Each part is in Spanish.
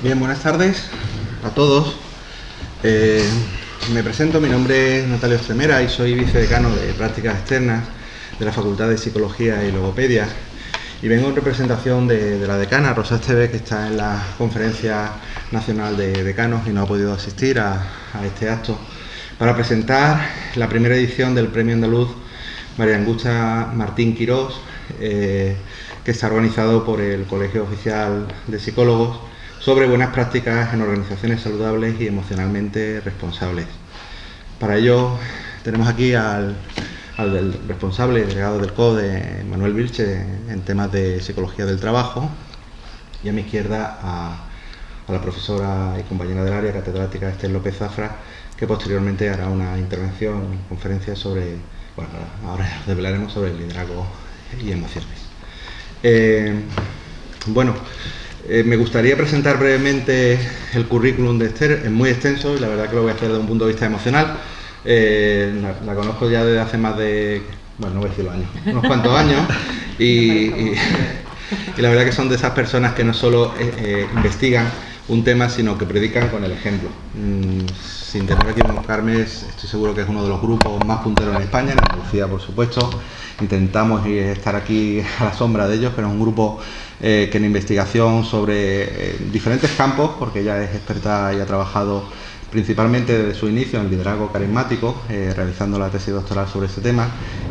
Bien, buenas tardes a todos. Me presento, mi nombre es Natalio Estremera y soy vicedecano de Prácticas Externas de la Facultad de Psicología y Logopedia. Y vengo en representación de la decana, Rosa Esteves, que está en la Conferencia Nacional de Decanos y no ha podido asistir a este acto, para presentar la primera edición del Premio Andaluz María Angusta Martín Quirós, que está organizado por el Colegio Oficial de Psicólogos, sobre buenas prácticas en organizaciones saludables y emocionalmente responsables. Para ello tenemos aquí al responsable delegado del CODE, Manuel Vilche, en temas de psicología del trabajo, y a mi izquierda a la profesora y compañera del área, catedrática Esther López Zafra, que posteriormente hará una intervención, conferencia sobre, bueno, ahora desvelaremos sobre el liderazgo y emociones. Me gustaría presentar brevemente el currículum de Esther. Es muy extenso y la verdad que lo voy a hacer desde un punto de vista emocional. La conozco ya desde hace más de, bueno, no voy a decir los años, unos cuantos años, y la verdad que son de esas personas que no solo investigan un tema, sino que predican con el ejemplo. Sin tener que equivocarme, estoy seguro que es uno de los grupos más punteros en España, en Andalucía por supuesto. Intentamos estar aquí a la sombra de ellos, pero es un grupo que en investigación sobre diferentes campos, porque ella es experta y ha trabajado principalmente desde su inicio en liderazgo carismático, realizando la tesis doctoral sobre este tema,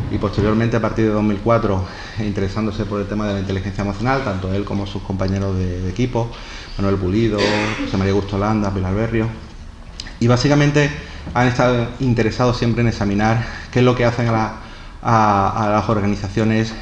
y posteriormente a partir de 2004 interesándose por el tema de la inteligencia emocional, tanto él como sus compañeros de equipo, Manuel Pulido, José María Augusto Landa, Pilar Berrio, y básicamente han estado interesados siempre en examinar qué es lo que hacen a las organizaciones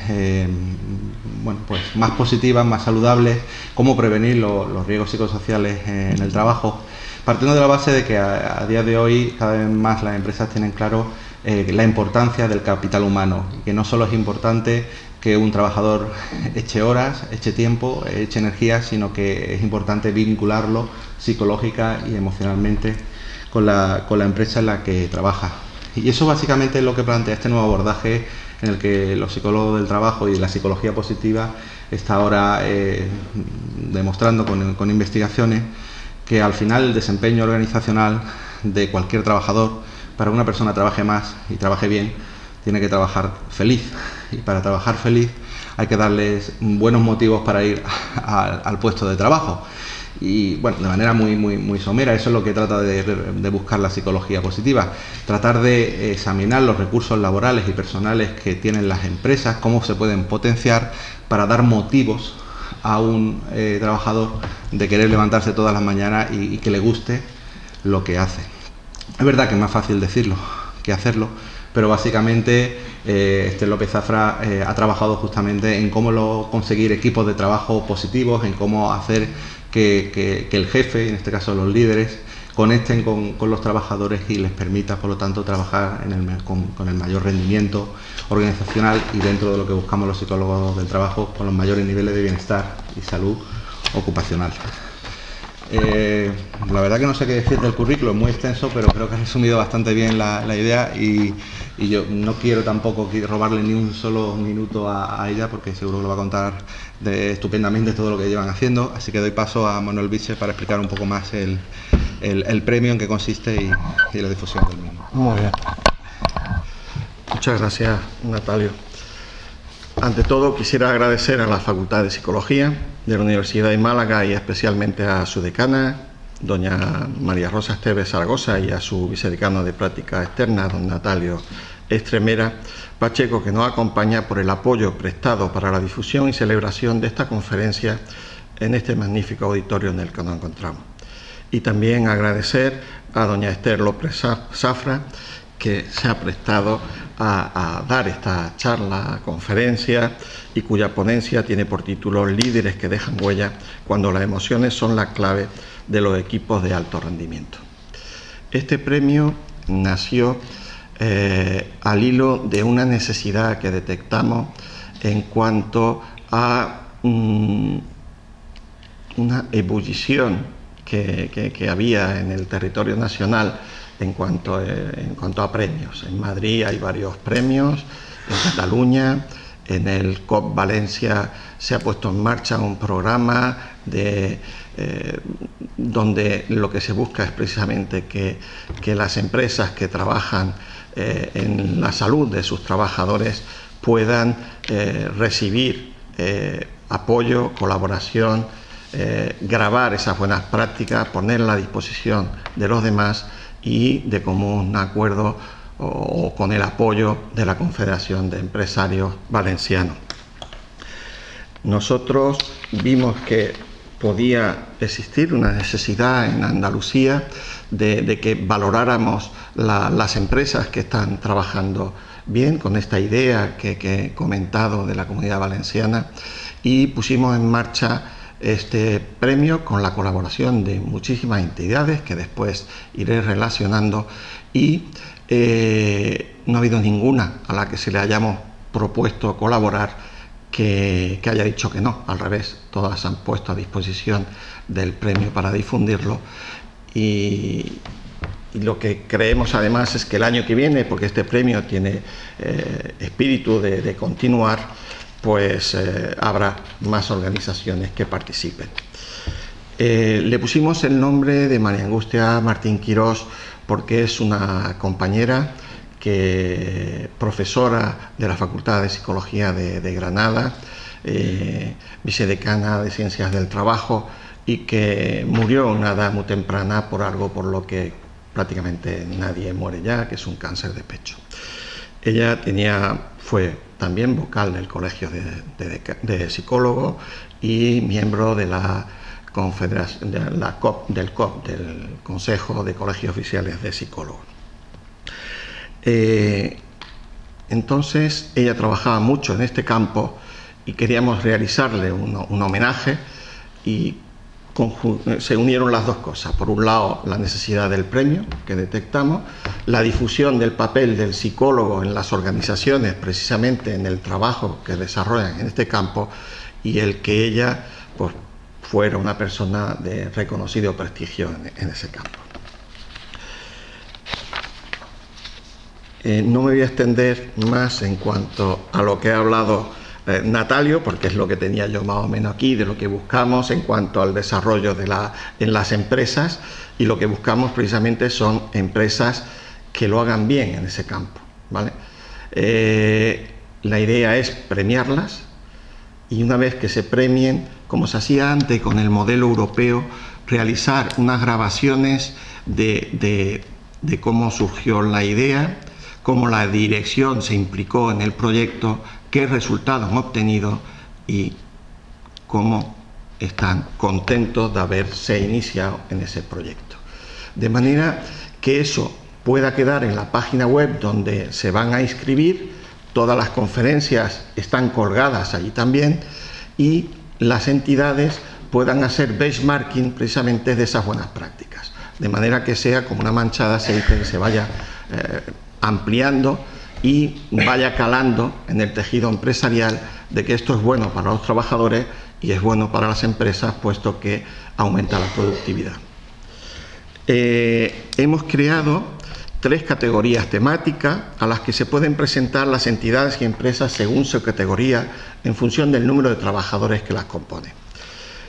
más positivas, más saludables, cómo prevenir los riesgos psicosociales en el trabajo, partiendo de la base de que a día de hoy cada vez más las empresas tienen claro la importancia del capital humano, y que no solo es importante que un trabajador eche horas, eche tiempo, eche energía, sino que es importante vincularlo psicológica y emocionalmente con la empresa en la que trabaja. Y eso básicamente es lo que plantea este nuevo abordaje, en el que los psicólogos del trabajo y la psicología positiva está ahora demostrando con investigaciones que al final el desempeño organizacional de cualquier trabajador, para que una persona trabaje más y trabaje bien, tiene que trabajar feliz, y para trabajar feliz hay que darles buenos motivos para ir al puesto de trabajo. Y bueno, de manera muy somera, eso es lo que trata de buscar la psicología positiva, tratar de examinar los recursos laborales y personales que tienen las empresas, cómo se pueden potenciar para dar motivos a un trabajador de querer levantarse todas las mañanas y que le guste lo que hace. Es verdad que es más fácil decirlo que hacerlo, pero básicamente Esther López Zafra ha trabajado justamente en cómo conseguir equipos de trabajo positivos, en cómo hacer que el jefe, en este caso los líderes, conecten con los trabajadores y les permita, por lo tanto, trabajar con el mayor rendimiento organizacional y, dentro de lo que buscamos los psicólogos del trabajo, con los mayores niveles de bienestar y salud ocupacional. La verdad que no sé qué decir del currículo, es muy extenso, pero creo que ha resumido bastante bien la idea, y yo no quiero tampoco robarle ni un solo minuto a ella, porque seguro que lo va a contar estupendamente todo lo que llevan haciendo, así que doy paso a Manuel Vilche para explicar un poco más el premio, en qué consiste y la difusión del mismo. Muy bien. Muchas gracias, Natalio. Ante todo, quisiera agradecer a la Facultad de Psicología de la Universidad de Málaga, y especialmente a su decana, doña María Rosa Esteves Zaragoza, y a su vicedecano de Prácticas Externas, don Natalio Estremera Pacheco, que nos acompaña, por el apoyo prestado para la difusión y celebración de esta conferencia en este magnífico auditorio en el que nos encontramos. Y también agradecer a doña Esther López Zafra, que se ha prestado a dar esta charla, conferencia, y cuya ponencia tiene por título Líderes que dejan huella cuando las emociones son la clave de los equipos de alto rendimiento. Este premio nació al hilo de una necesidad que detectamos en cuanto a una ebullición que había en el territorio nacional en cuanto a premios. En Madrid hay varios premios, en Cataluña, en el COP Valencia se ha puesto en marcha un programa donde lo que se busca es precisamente que las empresas que trabajan en la salud de sus trabajadores puedan recibir apoyo, colaboración, grabar esas buenas prácticas, ponerlas a disposición de los demás y de común acuerdo o con el apoyo de la Confederación de Empresarios Valencianos. Nosotros vimos que podía existir una necesidad en Andalucía de que valoráramos las empresas que están trabajando bien con esta idea que he comentado de la Comunidad Valenciana, y pusimos en marcha este premio con la colaboración de muchísimas entidades que después iré relacionando, y no ha habido ninguna a la que se le hayamos propuesto colaborar que haya dicho que no. Al revés, todas se han puesto a disposición del premio para difundirlo, y lo que creemos además es que el año que viene, porque este premio tiene espíritu de continuar, pues habrá más organizaciones que participen. Le pusimos el nombre de María Angustia Martín Quirós porque es una compañera profesora de la Facultad de Psicología de Granada, vicedecana de Ciencias del Trabajo, y que murió a una edad muy temprana por algo por lo que prácticamente nadie muere ya, que es un cáncer de pecho. Ella fue también vocal del Colegio de Psicólogos y miembro de la Confederación, del Consejo de Colegios Oficiales de Psicólogos. Entonces ella trabajaba mucho en este campo y queríamos realizarle un homenaje, y se unieron las dos cosas. Por un lado, la necesidad del premio que detectamos, la difusión del papel del psicólogo en las organizaciones, precisamente en el trabajo que desarrollan en este campo, y el que ella pues, fuera una persona de reconocido prestigio en ese campo. No me voy a extender más en cuanto a lo que ha hablado Natalio, porque es lo que tenía yo más o menos aquí, de lo que buscamos en cuanto al desarrollo en las empresas, y lo que buscamos precisamente son empresas que lo hagan bien en ese campo, ¿vale? La idea es premiarlas, y una vez que se premien, como se hacía antes con el modelo europeo, realizar unas grabaciones de cómo surgió la idea, cómo la dirección se implicó en el proyecto, qué resultados han obtenido y cómo están contentos de haberse iniciado en ese proyecto. De manera que eso pueda quedar en la página web donde se van a inscribir, todas las conferencias están colgadas allí también, y las entidades puedan hacer benchmarking precisamente de esas buenas prácticas, de manera que sea como una mancha de aceite que se vaya ampliando y vaya calando en el tejido empresarial de que esto es bueno para los trabajadores y es bueno para las empresas, puesto que aumenta la productividad. Hemos creado 3 categorías temáticas a las que se pueden presentar las entidades y empresas según su categoría en función del número de trabajadores que las componen.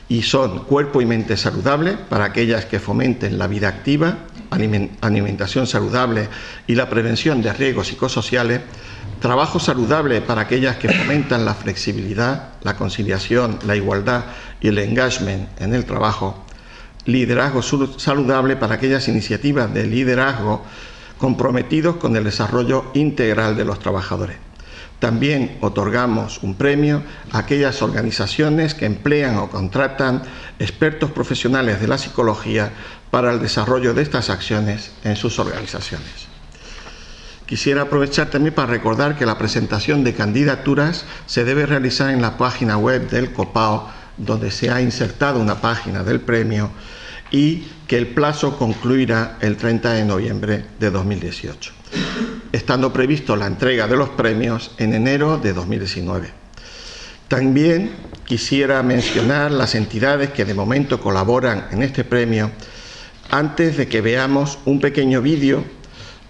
Y son cuerpo y mente saludable para aquellas que fomenten la vida activa, alimentación saludable y la prevención de riesgos psicosociales, trabajo saludable para aquellas que fomentan la flexibilidad, la conciliación, la igualdad y el engagement en el trabajo, liderazgo saludable para aquellas iniciativas de liderazgo comprometidos con el desarrollo integral de los trabajadores. También otorgamos un premio a aquellas organizaciones que emplean o contratan expertos profesionales de la psicología para el desarrollo de estas acciones en sus organizaciones. Quisiera aprovechar también para recordar que la presentación de candidaturas se debe realizar en la página web del COPAO, donde se ha insertado una página del premio, y que el plazo concluirá el 30 de noviembre de 2018, estando previsto la entrega de los premios en enero de 2019. También quisiera mencionar las entidades que de momento colaboran en este premio, antes de que veamos un pequeño vídeo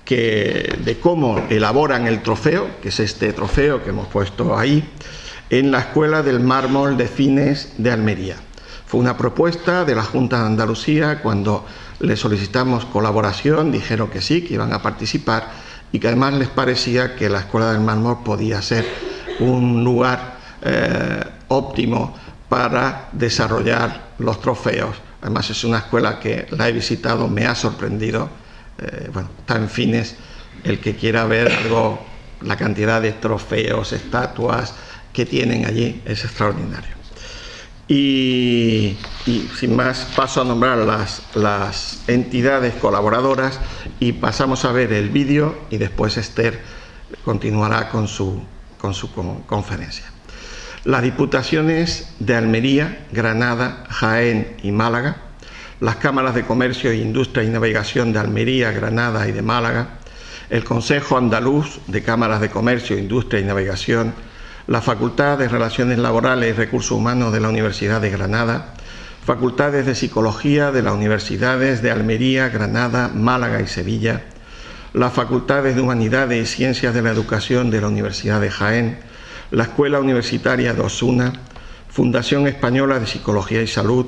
de cómo elaboran el trofeo, que es este trofeo que hemos puesto ahí, en la Escuela del Mármol de Fines de Almería. Fue una propuesta de la Junta de Andalucía. Cuando le solicitamos colaboración, dijeron que sí, que iban a participar y que además les parecía que la Escuela del Mármol podía ser un lugar óptimo para desarrollar los trofeos. Además es una escuela que la he visitado, me ha sorprendido. Bueno, está en Fines. El que quiera ver algo, la cantidad de trofeos, estatuas que tienen allí es extraordinario. Y sin más, paso a nombrar las entidades colaboradoras y pasamos a ver el vídeo y después Esther continuará con su conferencia. Las diputaciones de Almería, Granada, Jaén y Málaga, las cámaras de comercio, industria y navegación de Almería, Granada y de Málaga, el Consejo Andaluz de Cámaras de Comercio, Industria y Navegación, la Facultad de Relaciones Laborales y Recursos Humanos de la Universidad de Granada, Facultades de Psicología de las Universidades de Almería, Granada, Málaga y Sevilla, las Facultades de Humanidades y Ciencias de la Educación de la Universidad de Jaén, la Escuela Universitaria de Osuna, Fundación Española de Psicología y Salud,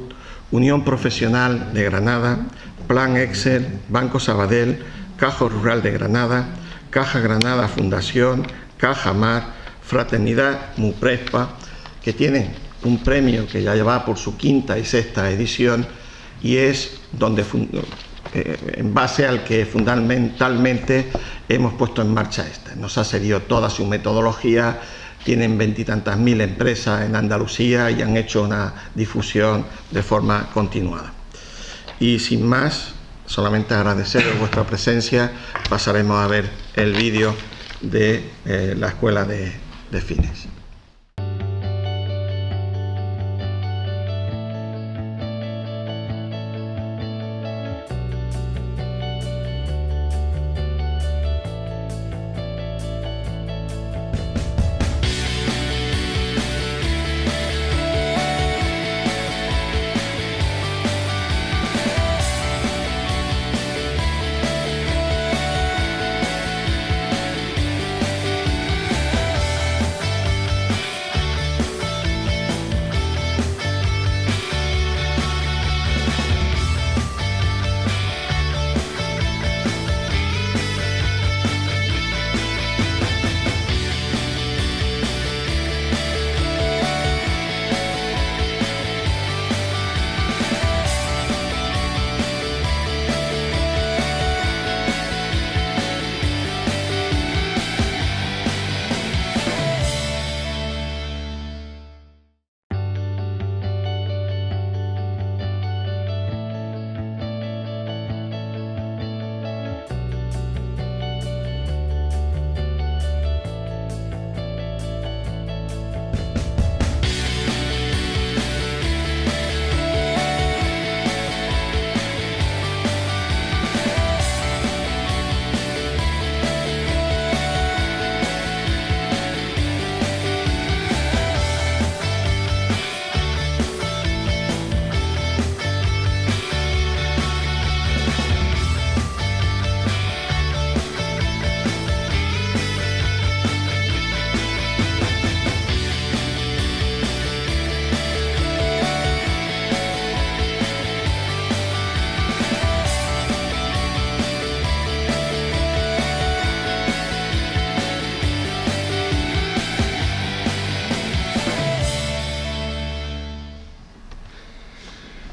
Unión Profesional de Granada, Plan Excel, Banco Sabadell, Caja Rural de Granada, Caja Granada Fundación, Caja Mar, Fraternidad Muprespa, que tienen un premio que ya va por su 5ª y 6ª edición y es donde en base al que fundamentalmente hemos puesto en marcha esta. Nos ha seguido toda su metodología, tienen 20 y tantas mil empresas en Andalucía y han hecho una difusión de forma continuada. Y sin más, solamente agradecer vuestra presencia, pasaremos a ver el vídeo de la Escuela de Fines.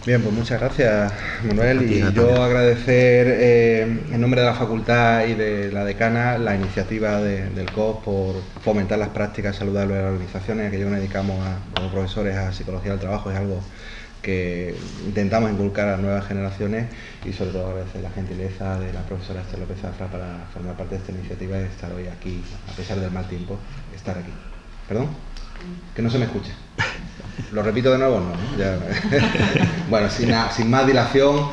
Bien, pues muchas gracias, Manuel, y yo agradecer en nombre de la facultad y de la decana la iniciativa del COS por fomentar las prácticas saludables de las organizaciones, que yo nos dedicamos como profesores a psicología del trabajo. Es algo que intentamos inculcar a las nuevas generaciones y sobre todo agradecer la gentileza de la profesora Esther López Zafra para formar parte de esta iniciativa y estar hoy aquí, a pesar del mal tiempo, estar aquí. ¿Perdón? Que no se me escucha. ¿Lo repito de nuevo? No, ¿no? Ya. Bueno, sin más dilación,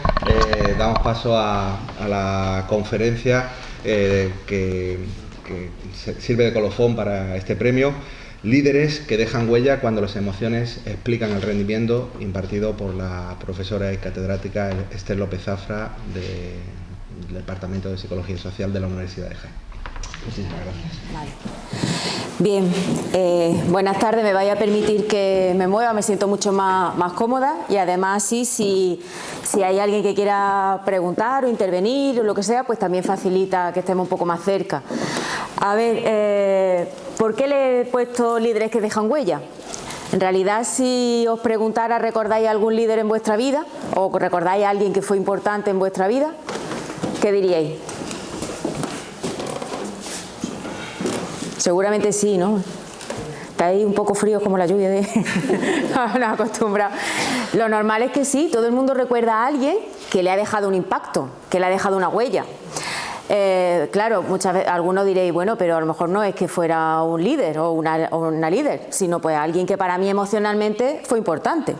damos paso a la conferencia que sirve de colofón para este premio. Líderes que dejan huella cuando las emociones explican el rendimiento, impartido por la profesora y catedrática Esther López Zafra del Departamento de Psicología Social de la Universidad de Jaén. Muchísimas gracias. Vale. Bien, buenas tardes. Me vaya a permitir que me mueva, me siento mucho más cómoda y además si hay alguien que quiera preguntar o intervenir o lo que sea, pues también facilita que estemos un poco más cerca. A ver, ¿por qué le he puesto líderes que dejan huella? En realidad, si os preguntara, ¿recordáis algún líder en vuestra vida? ¿O recordáis a alguien que fue importante en vuestra vida? ¿Qué diríais? Seguramente sí, ¿no? Estáis un poco fríos como la lluvia de... no acostumbrado. Lo normal es que sí, todo el mundo recuerda a alguien que le ha dejado un impacto, que le ha dejado una huella. Claro, muchas veces algunos diréis, bueno, pero a lo mejor no es que fuera un líder o una líder, sino pues alguien que para mí emocionalmente fue importante.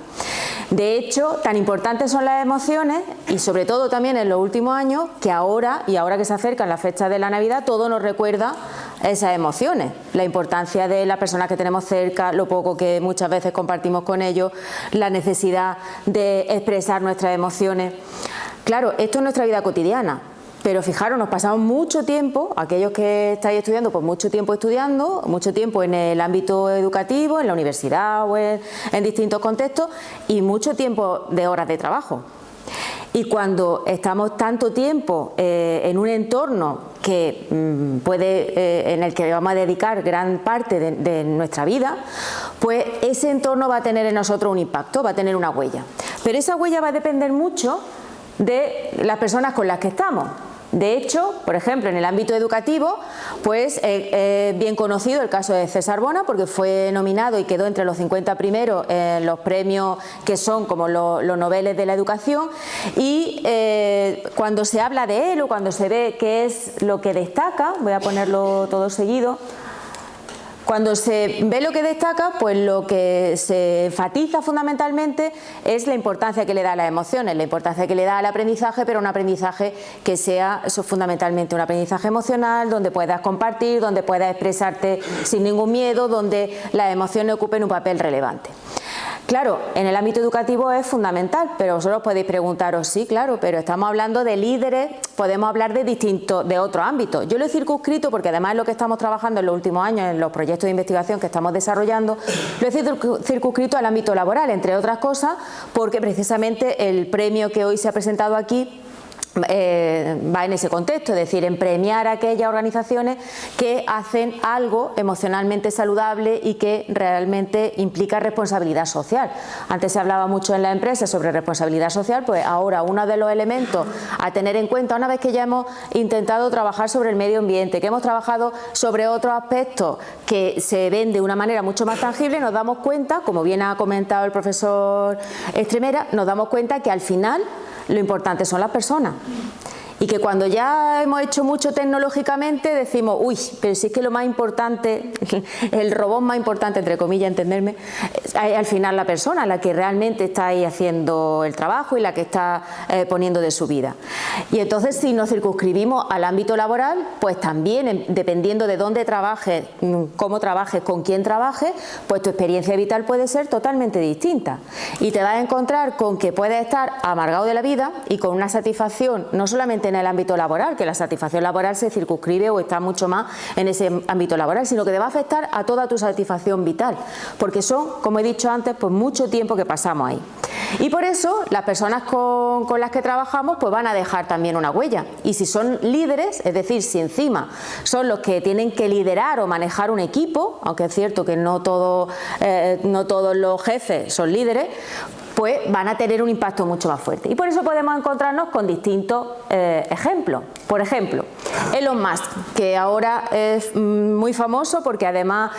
De hecho, tan importantes son las emociones y sobre todo también en los últimos años que ahora que se acercan las fechas de la Navidad, todo nos recuerda esas emociones, la importancia de las personas que tenemos cerca, lo poco que muchas veces compartimos con ellos, la necesidad de expresar nuestras emociones. Claro, esto es nuestra vida cotidiana. Pero fijaros, nos pasamos mucho tiempo, aquellos que estáis estudiando, pues mucho tiempo estudiando, mucho tiempo en el ámbito educativo, en la universidad o en distintos contextos y mucho tiempo de horas de trabajo. Y cuando estamos tanto tiempo en un entorno que en el que vamos a dedicar gran parte de nuestra vida, pues ese entorno va a tener en nosotros un impacto, va a tener una huella. Pero esa huella va a depender mucho de las personas con las que estamos. De hecho, por ejemplo, en el ámbito educativo, pues bien conocido el caso de César Bona, porque fue nominado y quedó entre los 50 primeros en los premios que son como los Nobeles de la educación, y cuando se habla de él o cuando se ve qué es lo que destaca, voy a ponerlo todo seguido. Cuando se ve lo que destaca, pues lo que se enfatiza fundamentalmente es la importancia que le da a las emociones, la importancia que le da al aprendizaje, pero un aprendizaje que sea fundamentalmente un aprendizaje emocional, donde puedas compartir, donde puedas expresarte sin ningún miedo, donde las emociones ocupen un papel relevante. Claro, en el ámbito educativo es fundamental, pero vosotros podéis preguntaros, sí, claro, pero estamos hablando de líderes, podemos hablar de otros ámbitos. Yo lo he circunscrito porque además es lo que estamos trabajando en los últimos años, en los proyectos de investigación que estamos desarrollando, lo he circunscrito al ámbito laboral, entre otras cosas, porque precisamente el premio que hoy se ha presentado aquí va en ese contexto, es decir, en premiar a aquellas organizaciones que hacen algo emocionalmente saludable y que realmente implica responsabilidad social. Antes se hablaba mucho en la empresa sobre responsabilidad social, pues ahora uno de los elementos a tener en cuenta, una vez que ya hemos intentado trabajar sobre el medio ambiente, que hemos trabajado sobre otros aspectos que se ven de una manera mucho más tangible, nos damos cuenta, como bien ha comentado el profesor Estremera, nos damos cuenta que al final lo importante son las personas. Y que cuando ya hemos hecho mucho tecnológicamente decimos, uy, pero si es que lo más importante, el robot más importante, entre comillas, entenderme, es al final la persona, la que realmente está ahí haciendo el trabajo y la que está poniendo de su vida. Y entonces si nos circunscribimos al ámbito laboral, pues también dependiendo de dónde trabajes, cómo trabajes, con quién trabajes, pues tu experiencia vital puede ser totalmente distinta. Y te vas a encontrar con que puedes estar amargado de la vida y con una satisfacción, no solamente en el ámbito laboral, que la satisfacción laboral se circunscribe o está mucho más en ese ámbito laboral, sino que te va a afectar a toda tu satisfacción vital, porque son, como he dicho antes, pues mucho tiempo que pasamos ahí. Y por eso las personas con las que trabajamos pues van a dejar también una huella. Y si son líderes, es decir, si encima son los que tienen que liderar o manejar un equipo, aunque es cierto que no todos los jefes son líderes, pues van a tener un impacto mucho más fuerte. Y por eso podemos encontrarnos con distintos ejemplos. Por ejemplo, Elon Musk, que ahora es muy famoso porque además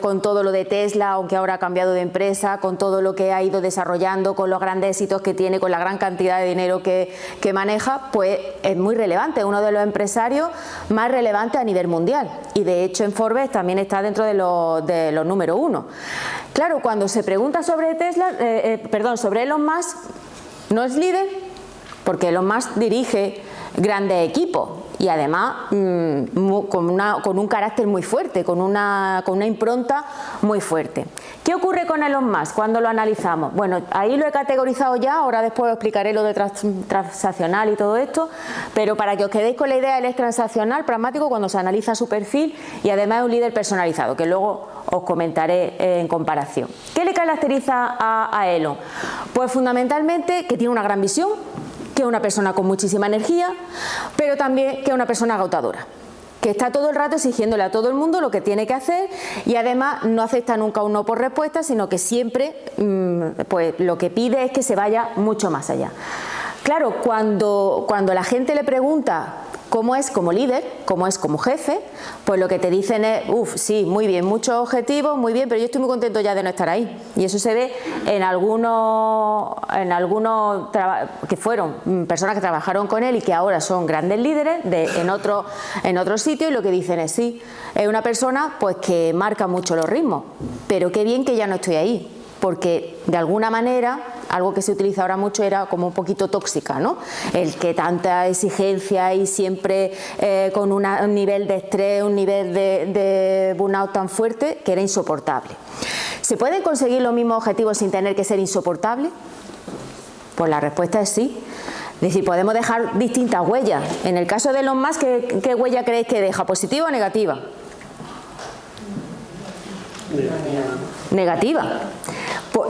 con todo lo de Tesla, aunque ahora ha cambiado de empresa, con todo lo que ha ido desarrollando, con los grandes éxitos que tiene, con la gran cantidad de dinero que maneja, pues es muy relevante, uno de los empresarios más relevantes a nivel mundial. Y de hecho en Forbes también está dentro de los número 1. Claro, cuando se pregunta sobre sobre Elon Musk, no es líder, porque Elon Musk dirige grandes equipos y además con un carácter muy fuerte, con una impronta muy fuerte. ¿Qué ocurre con Elon Musk cuando lo analizamos? Bueno, ahí lo he categorizado ya, ahora después os explicaré lo de transaccional y todo esto, pero para que os quedéis con la idea, él es transaccional, pragmático cuando se analiza su perfil y además es un líder personalizado, que luego os comentaré en comparación. ¿Qué le caracteriza a Elon? Pues fundamentalmente que tiene una gran visión, que es una persona con muchísima energía, pero también que es una persona agotadora, que está todo el rato exigiéndole a todo el mundo lo que tiene que hacer y además no acepta nunca un no por respuesta, sino que siempre pues lo que pide es que se vaya mucho más allá. Claro, cuando la gente le pregunta cómo es como líder, cómo es como jefe, pues lo que te dicen es, sí, muy bien, muchos objetivos, muy bien, pero yo estoy muy contento ya de no estar ahí. Y eso se ve en algunos que fueron personas que trabajaron con él y que ahora son grandes líderes en otro sitio, y lo que dicen es, sí, es una persona pues que marca mucho los ritmos, pero qué bien que ya no estoy ahí. Porque de alguna manera, algo que se utiliza ahora mucho era como un poquito tóxica, ¿no? El que tanta exigencia y siempre con un nivel de estrés, un nivel de burnout tan fuerte que era insoportable. ¿Se pueden conseguir los mismos objetivos sin tener que ser insoportable? Pues la respuesta es sí. Es decir, podemos dejar distintas huellas. En el caso de Elon Musk, ¿qué huella creéis que deja? ¿Positiva o negativa? Negativa.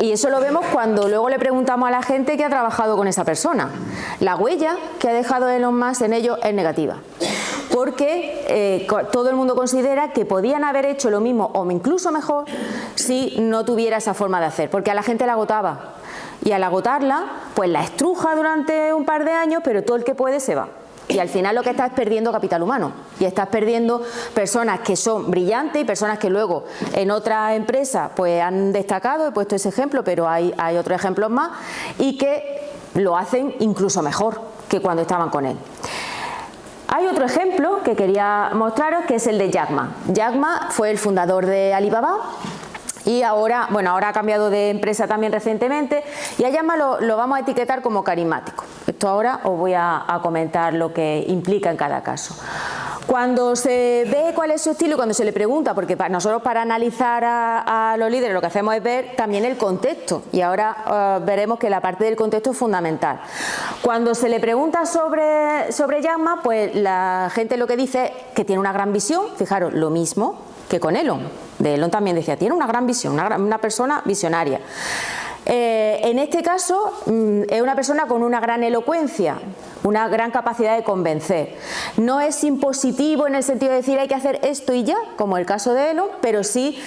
Y eso lo vemos cuando luego le preguntamos a la gente que ha trabajado con esa persona. La huella que ha dejado Elon Musk en ellos es negativa, porque todo el mundo considera que podían haber hecho lo mismo o incluso mejor si no tuviera esa forma de hacer, porque a la gente la agotaba, y al agotarla pues la estruja durante un par de años, pero todo el que puede se va. Y al final lo que estás es perdiendo capital humano y estás perdiendo personas que son brillantes y personas que luego en otras empresas pues han destacado, he puesto ese ejemplo, pero hay otros ejemplos más, y que lo hacen incluso mejor que cuando estaban con él. Hay otro ejemplo que quería mostraros, que es el de Jack Ma. Jack Ma fue el fundador de Alibaba. Y ahora, bueno, ahora ha cambiado de empresa también recientemente, y a Jack Ma lo vamos a etiquetar como carismático. Esto ahora os voy a comentar lo que implica en cada caso. Cuando se ve cuál es su estilo y cuando se le pregunta, porque nosotros para analizar a los líderes lo que hacemos es ver también el contexto, y ahora veremos que la parte del contexto es fundamental. Cuando se le pregunta sobre Jack Ma, pues la gente lo que dice es que tiene una gran visión, fijaros, lo mismo que con Elon. De Elon también decía, tiene una gran visión, una persona visionaria. En este caso es una persona con una gran elocuencia, una gran capacidad de convencer. No es impositivo en el sentido de decir hay que hacer esto y ya, como el caso de Elon, pero sí,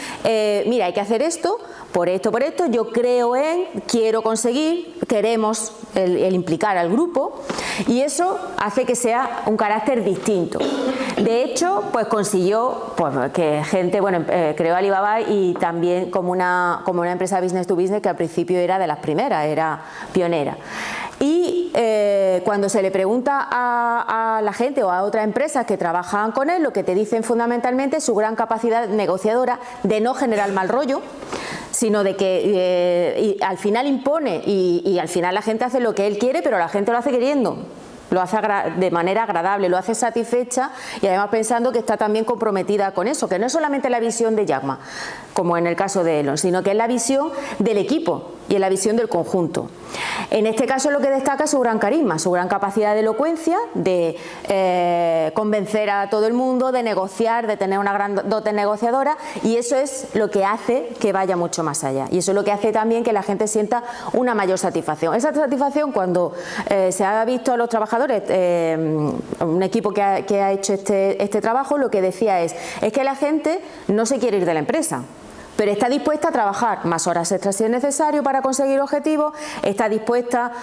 mira, hay que hacer esto, por esto, yo creo en, quiero conseguir, queremos el implicar al grupo, y eso hace que sea un carácter distinto. De hecho, pues consiguió pues, que gente, bueno, creó Alibaba, y también como una empresa business to business que al principio era de las primeras, era pionera. Y cuando se le pregunta a la gente o a otras empresas que trabajan con él, lo que te dicen fundamentalmente es su gran capacidad negociadora de no generar mal rollo, sino de que al final impone y al final la gente hace lo que él quiere, pero la gente lo hace queriendo. Lo hace de manera agradable, lo hace satisfecha y además pensando que está también comprometida con eso, que no es solamente la visión de Jack Ma, como en el caso de Elon, sino que es la visión del equipo y es la visión del conjunto. En este caso lo que destaca es su gran carisma, su gran capacidad de elocuencia, de convencer a todo el mundo, de negociar, de tener una gran dote negociadora, y eso es lo que hace que vaya mucho más allá, y eso es lo que hace también que la gente sienta una mayor satisfacción. Esa satisfacción, cuando se ha visto a los trabajadores, un equipo que ha hecho este trabajo, lo que decía es que la gente no se quiere ir de la empresa, pero está dispuesta a trabajar más horas extras si es necesario para conseguir objetivos, está dispuesta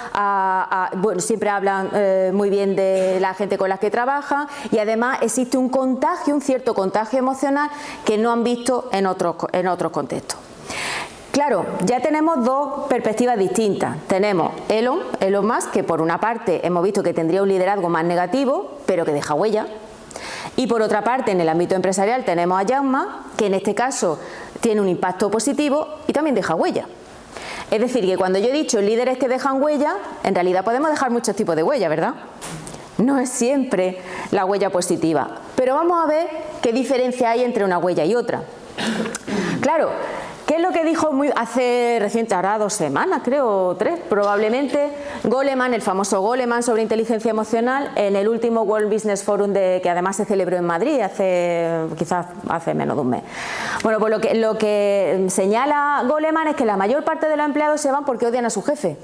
bueno, siempre hablan muy bien de la gente con la que trabajan, y además existe un contagio, un cierto contagio emocional que no han visto en otros contextos. Claro, ya tenemos dos perspectivas distintas. Tenemos Elon Musk, que por una parte hemos visto que tendría un liderazgo más negativo, pero que deja huella. Y por otra parte, en el ámbito empresarial tenemos a Jack Ma, que en este caso tiene un impacto positivo y también deja huella. Es decir, que cuando yo he dicho líderes que dejan huella, en realidad podemos dejar muchos tipos de huella, ¿verdad? no es siempre la huella positiva. Pero vamos a ver qué diferencia hay entre una huella y otra. Claro, ¿qué es lo que dijo hace reciente, ahora 2 semanas, creo, 3, probablemente, Goleman, el famoso Goleman sobre inteligencia emocional, en el último World Business Forum que además se celebró en Madrid quizás hace menos de un mes? Bueno, pues lo que señala Goleman es que la mayor parte de los empleados se van porque odian a su jefe,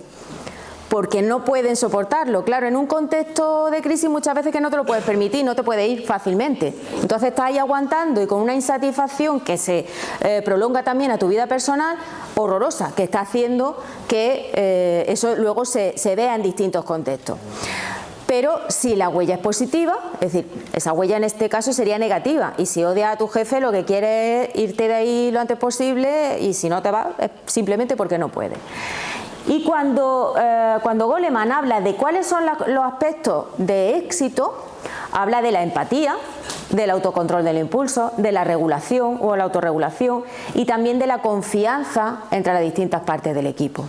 porque no pueden soportarlo. Claro, en un contexto de crisis muchas veces que no te lo puedes permitir, no te puedes ir fácilmente. Entonces estás ahí aguantando y con una insatisfacción que se prolonga también a tu vida personal, horrorosa, que está haciendo que eso luego se vea en distintos contextos. Pero si la huella es positiva, es decir, esa huella en este caso sería negativa, y si odias a tu jefe lo que quieres es irte de ahí lo antes posible, y si no te vas es simplemente porque no puedes. Y cuando Goleman habla de cuáles son los aspectos de éxito, habla de la empatía, del autocontrol del impulso, de la regulación o la autorregulación, y también de la confianza entre las distintas partes del equipo.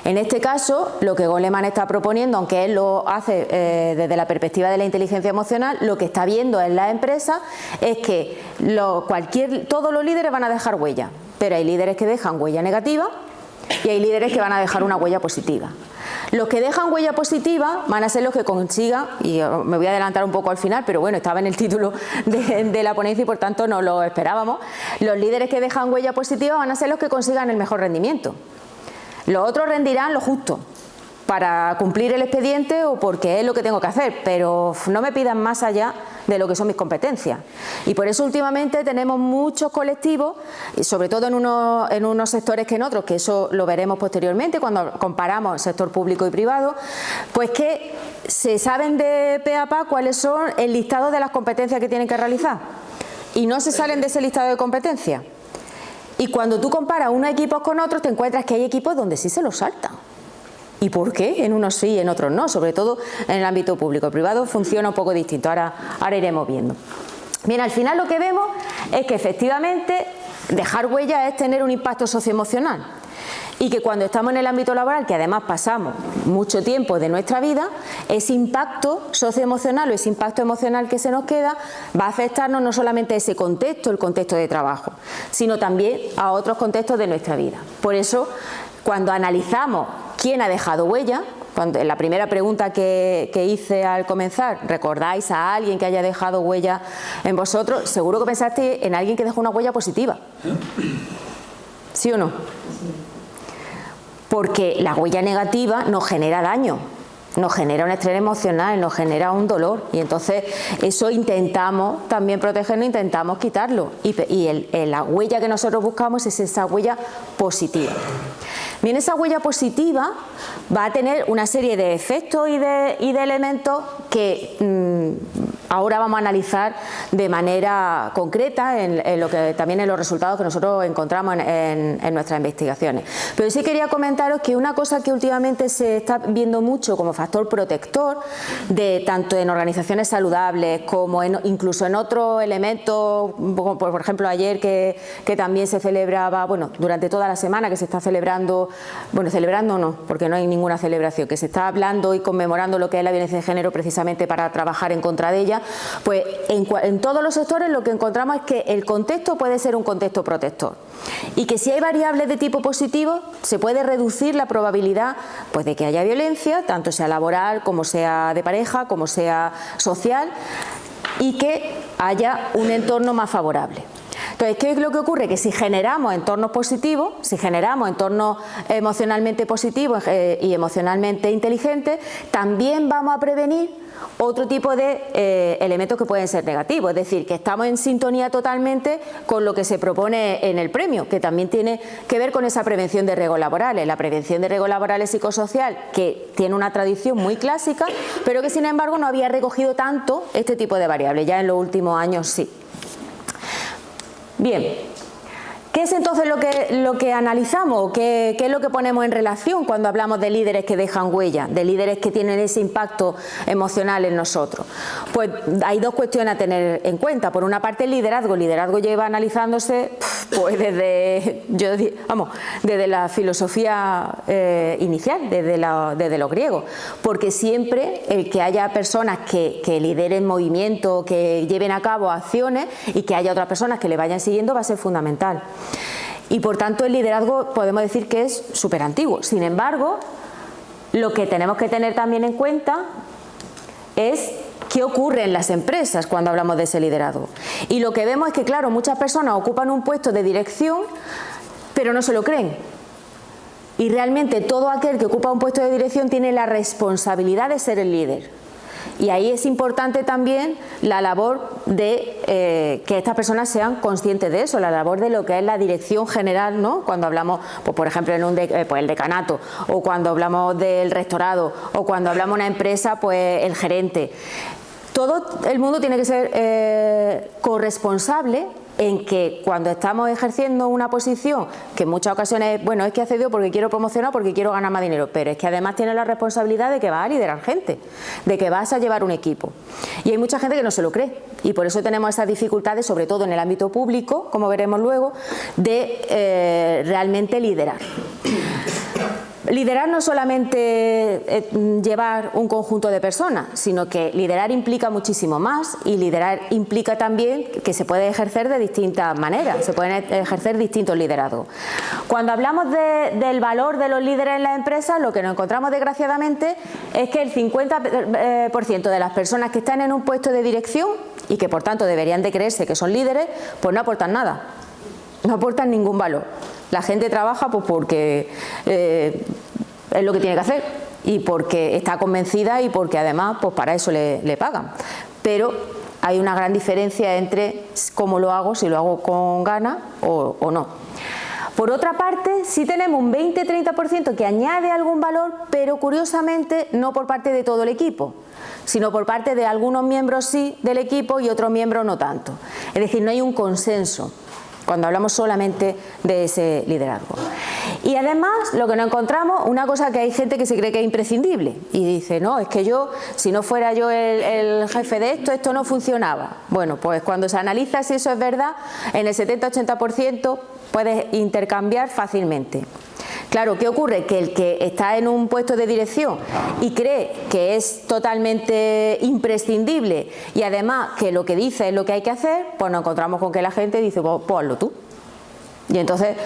En este caso, lo que Goleman está proponiendo, aunque él lo hace desde la perspectiva de la inteligencia emocional, lo que está viendo en la empresa es que todos los líderes van a dejar huella, pero hay líderes que dejan huella negativa y hay líderes que van a dejar una huella positiva. Los que dejan huella positiva van a ser los que consigan, y me voy a adelantar un poco al final, pero bueno, estaba en el título de la ponencia y por tanto no lo esperábamos. Los líderes que dejan huella positiva van a ser los que consigan el mejor rendimiento. Los otros rendirán lo justo para cumplir el expediente o porque es lo que tengo que hacer, pero no me pidan más allá de lo que son mis competencias. Y por eso últimamente tenemos muchos colectivos, y sobre todo en unos sectores que en otros, que eso lo veremos posteriormente cuando comparamos el sector público y privado, pues que se saben de pe a pa cuáles son el listado de las competencias que tienen que realizar y no se salen de ese listado de competencias. Y cuando tú comparas unos equipos con otros te encuentras que hay equipos donde sí se los saltan. ¿Y por qué? En unos sí y en otros no, sobre todo en el ámbito público. El privado funciona un poco distinto, ahora iremos viendo. Bien, al final lo que vemos es que efectivamente dejar huella es tener un impacto socioemocional. Y que cuando estamos en el ámbito laboral, que además pasamos mucho tiempo de nuestra vida, ese impacto socioemocional o ese impacto emocional que se nos queda va a afectarnos no solamente a ese contexto, el contexto de trabajo, sino también a otros contextos de nuestra vida. Por eso, cuando analizamos quién ha dejado huella, en la primera pregunta que hice al comenzar, ¿recordáis a alguien que haya dejado huella en vosotros? Seguro que pensasteis en alguien que dejó una huella positiva. ¿Sí o no? Porque la huella negativa nos genera daño, nos genera un estrés emocional, nos genera un dolor, y entonces eso intentamos también protegernos, intentamos quitarlo, y la huella que nosotros buscamos es esa huella positiva. Bien, esa huella positiva va a tener una serie de efectos y de elementos que ahora vamos a analizar de manera concreta en lo que también en los resultados que nosotros encontramos en nuestras investigaciones. Pero sí quería comentaros que una cosa que últimamente se está viendo mucho como factor protector, tanto en organizaciones saludables como incluso en otros elementos, como por ejemplo ayer que también se celebraba, bueno, durante toda la semana que se está celebrando, bueno, celebrando no, porque no hay ninguna celebración, que se está hablando y conmemorando lo que es la violencia de género precisamente para trabajar en contra de ella, pues en todos los sectores lo que encontramos es que el contexto puede ser un contexto protector y que si hay variables de tipo positivo se puede reducir la probabilidad pues de que haya violencia, tanto sea laboral como sea de pareja, como sea social, y que haya un entorno más favorable. Entonces, ¿qué es lo que ocurre? Que si generamos entornos positivos, si generamos entornos emocionalmente positivos y emocionalmente inteligentes, también vamos a prevenir otro tipo de elementos que pueden ser negativos, es decir, que estamos en sintonía totalmente con lo que se propone en el premio, que también tiene que ver con esa prevención de riesgos laborales. La prevención de riesgos laborales psicosocial, que tiene una tradición muy clásica, pero que sin embargo no había recogido tanto este tipo de variables, ya en los últimos años sí. Bien, ¿Qué es entonces lo que analizamos? ¿Qué es lo que ponemos en relación cuando hablamos de líderes que dejan huella, de líderes que tienen ese impacto emocional en nosotros? Pues hay dos cuestiones a tener en cuenta. Por una parte, el liderazgo. El liderazgo lleva analizándose pues desde la filosofía inicial, desde los griegos. Porque siempre el que haya personas que lideren movimientos, que lleven a cabo acciones y que haya otras personas que le vayan siguiendo va a ser fundamental. Y por tanto el liderazgo podemos decir que es súper antiguo. Sin embargo, lo que tenemos que tener también en cuenta es qué ocurre en las empresas cuando hablamos de ese liderazgo. Y lo que vemos es que, claro, muchas personas ocupan un puesto de dirección, pero no se lo creen. Y realmente todo aquel que ocupa un puesto de dirección tiene la responsabilidad de ser el líder. Y ahí es importante también la labor de que estas personas sean conscientes de eso, la labor de lo que es la dirección general, ¿no? Cuando hablamos, pues, por ejemplo, en el decanato, o cuando hablamos del rectorado, o cuando hablamos de una empresa, pues el gerente. Todo el mundo tiene que ser corresponsable en que cuando estamos ejerciendo una posición, que en muchas ocasiones, bueno, es que he accedido porque quiero promocionar, porque quiero ganar más dinero, pero es que además tienes la responsabilidad de que vas a liderar gente, de que vas a llevar un equipo. Y hay mucha gente que no se lo cree, y por eso tenemos esas dificultades, sobre todo en el ámbito público, como veremos luego, de realmente liderar. Liderar no es solamente llevar un conjunto de personas, sino que liderar implica muchísimo más, y liderar implica también que se puede ejercer de distintas maneras, se pueden ejercer distintos liderazgos. Cuando hablamos del valor de los líderes en las empresas, lo que nos encontramos desgraciadamente es que el 50% de las personas que están en un puesto de dirección y que por tanto deberían de creerse que son líderes, pues no aportan nada, no aportan ningún valor. La gente trabaja pues porque es lo que tiene que hacer, y porque está convencida, y porque además pues para eso le pagan. Pero hay una gran diferencia entre cómo lo hago, si lo hago con ganas o no. Por otra parte, sí tenemos un 20-30% que añade algún valor, pero curiosamente no por parte de todo el equipo, sino por parte de algunos miembros sí del equipo y otros miembros no tanto. Es decir, no hay un consenso cuando hablamos solamente de ese liderazgo. Y además, lo que nos encontramos, una cosa que hay gente que se cree que es imprescindible y dice, no, es que yo, si no fuera yo el jefe de esto no funcionaba. Bueno, pues cuando se analiza si eso es verdad, en el 70-80% puedes intercambiar fácilmente. Claro, ¿qué ocurre? Que el que está en un puesto de dirección y cree que es totalmente imprescindible, y además que lo que dice es lo que hay que hacer, pues nos encontramos con que la gente dice, pues hazlo tú. Y entonces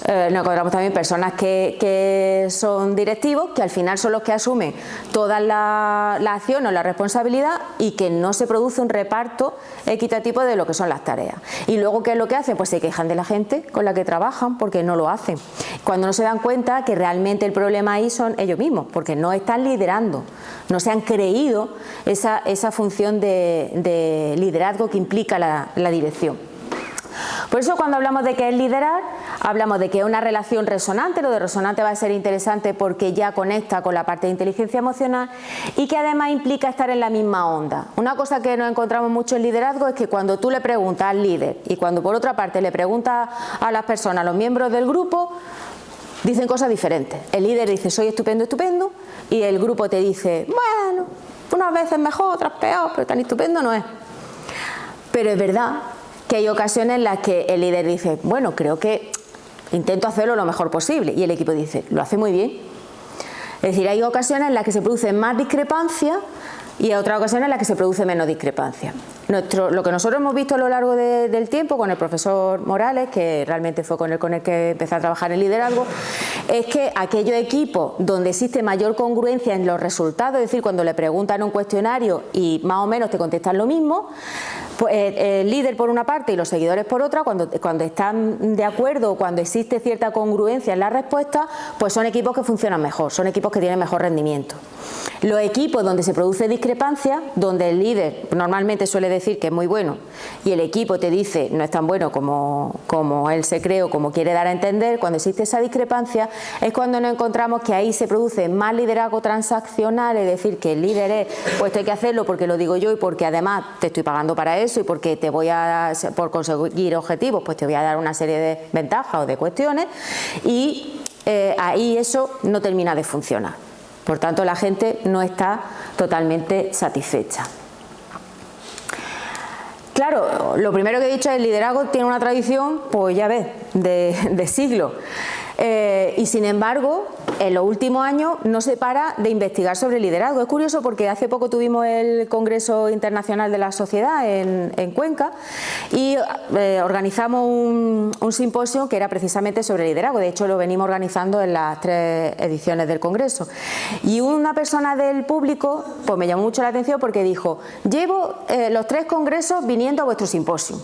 nos encontramos también personas que son directivos, que al final son los que asumen toda la acción o la responsabilidad, y que no se produce un reparto equitativo de lo que son las tareas. Y luego, ¿qué es lo que hacen? Pues se quejan de la gente con la que trabajan porque no lo hacen. Cuando no se dan cuenta que realmente el problema ahí son ellos mismos, porque no están liderando, no se han creído esa función de liderazgo que implica la dirección. Por eso cuando hablamos de qué es liderar, hablamos de que es una relación resonante. Lo de resonante va a ser interesante porque ya conecta con la parte de inteligencia emocional, y que además implica estar en la misma onda. Una cosa que nos encontramos mucho en liderazgo es que cuando tú le preguntas al líder y cuando por otra parte le preguntas a las personas, a los miembros del grupo, dicen cosas diferentes. El líder dice, soy estupendo, estupendo, y el grupo te dice, bueno, unas veces mejor, otras peor, pero tan estupendo no es. Pero es verdad que hay ocasiones en las que el líder dice, bueno, creo que intento hacerlo lo mejor posible, y el equipo dice, lo hace muy bien. Es decir, hay ocasiones en las que se produce más discrepancia y otras ocasiones en las que se produce menos discrepancia. Lo que nosotros hemos visto a lo largo del tiempo con el profesor Morales, que realmente fue con el que empecé a trabajar en liderazgo, es que aquellos equipos donde existe mayor congruencia en los resultados, es decir, cuando le preguntan un cuestionario y más o menos te contestan lo mismo, pues el líder por una parte y los seguidores por otra, cuando están de acuerdo, cuando existe cierta congruencia en la respuesta, pues son equipos que funcionan mejor, son equipos que tienen mejor rendimiento. Los equipos donde se produce discrepancia, donde el líder normalmente suele decir que es muy bueno y el equipo te dice no es tan bueno como él se cree o como quiere dar a entender, cuando existe esa discrepancia es cuando nos encontramos que ahí se produce más liderazgo transaccional, es decir, que el líder es, pues hay que hacerlo porque lo digo yo y porque además te estoy pagando para eso y porque te voy a, por conseguir objetivos, pues te voy a dar una serie de ventajas o de cuestiones y ahí eso no termina de funcionar. Por tanto, la gente no está totalmente satisfecha. Claro, lo primero que he dicho es el liderazgo tiene una tradición, pues ya ves, de siglos. Y sin embargo, en los últimos años no se para de investigar sobre el liderazgo. Es curioso porque hace poco tuvimos el Congreso Internacional de la Sociedad en Cuenca y organizamos un simposio que era precisamente sobre liderazgo. De hecho, lo venimos organizando en las 3 ediciones del Congreso. Y una persona del público pues me llamó mucho la atención porque dijo: llevo los 3 congresos viniendo a vuestro simposio.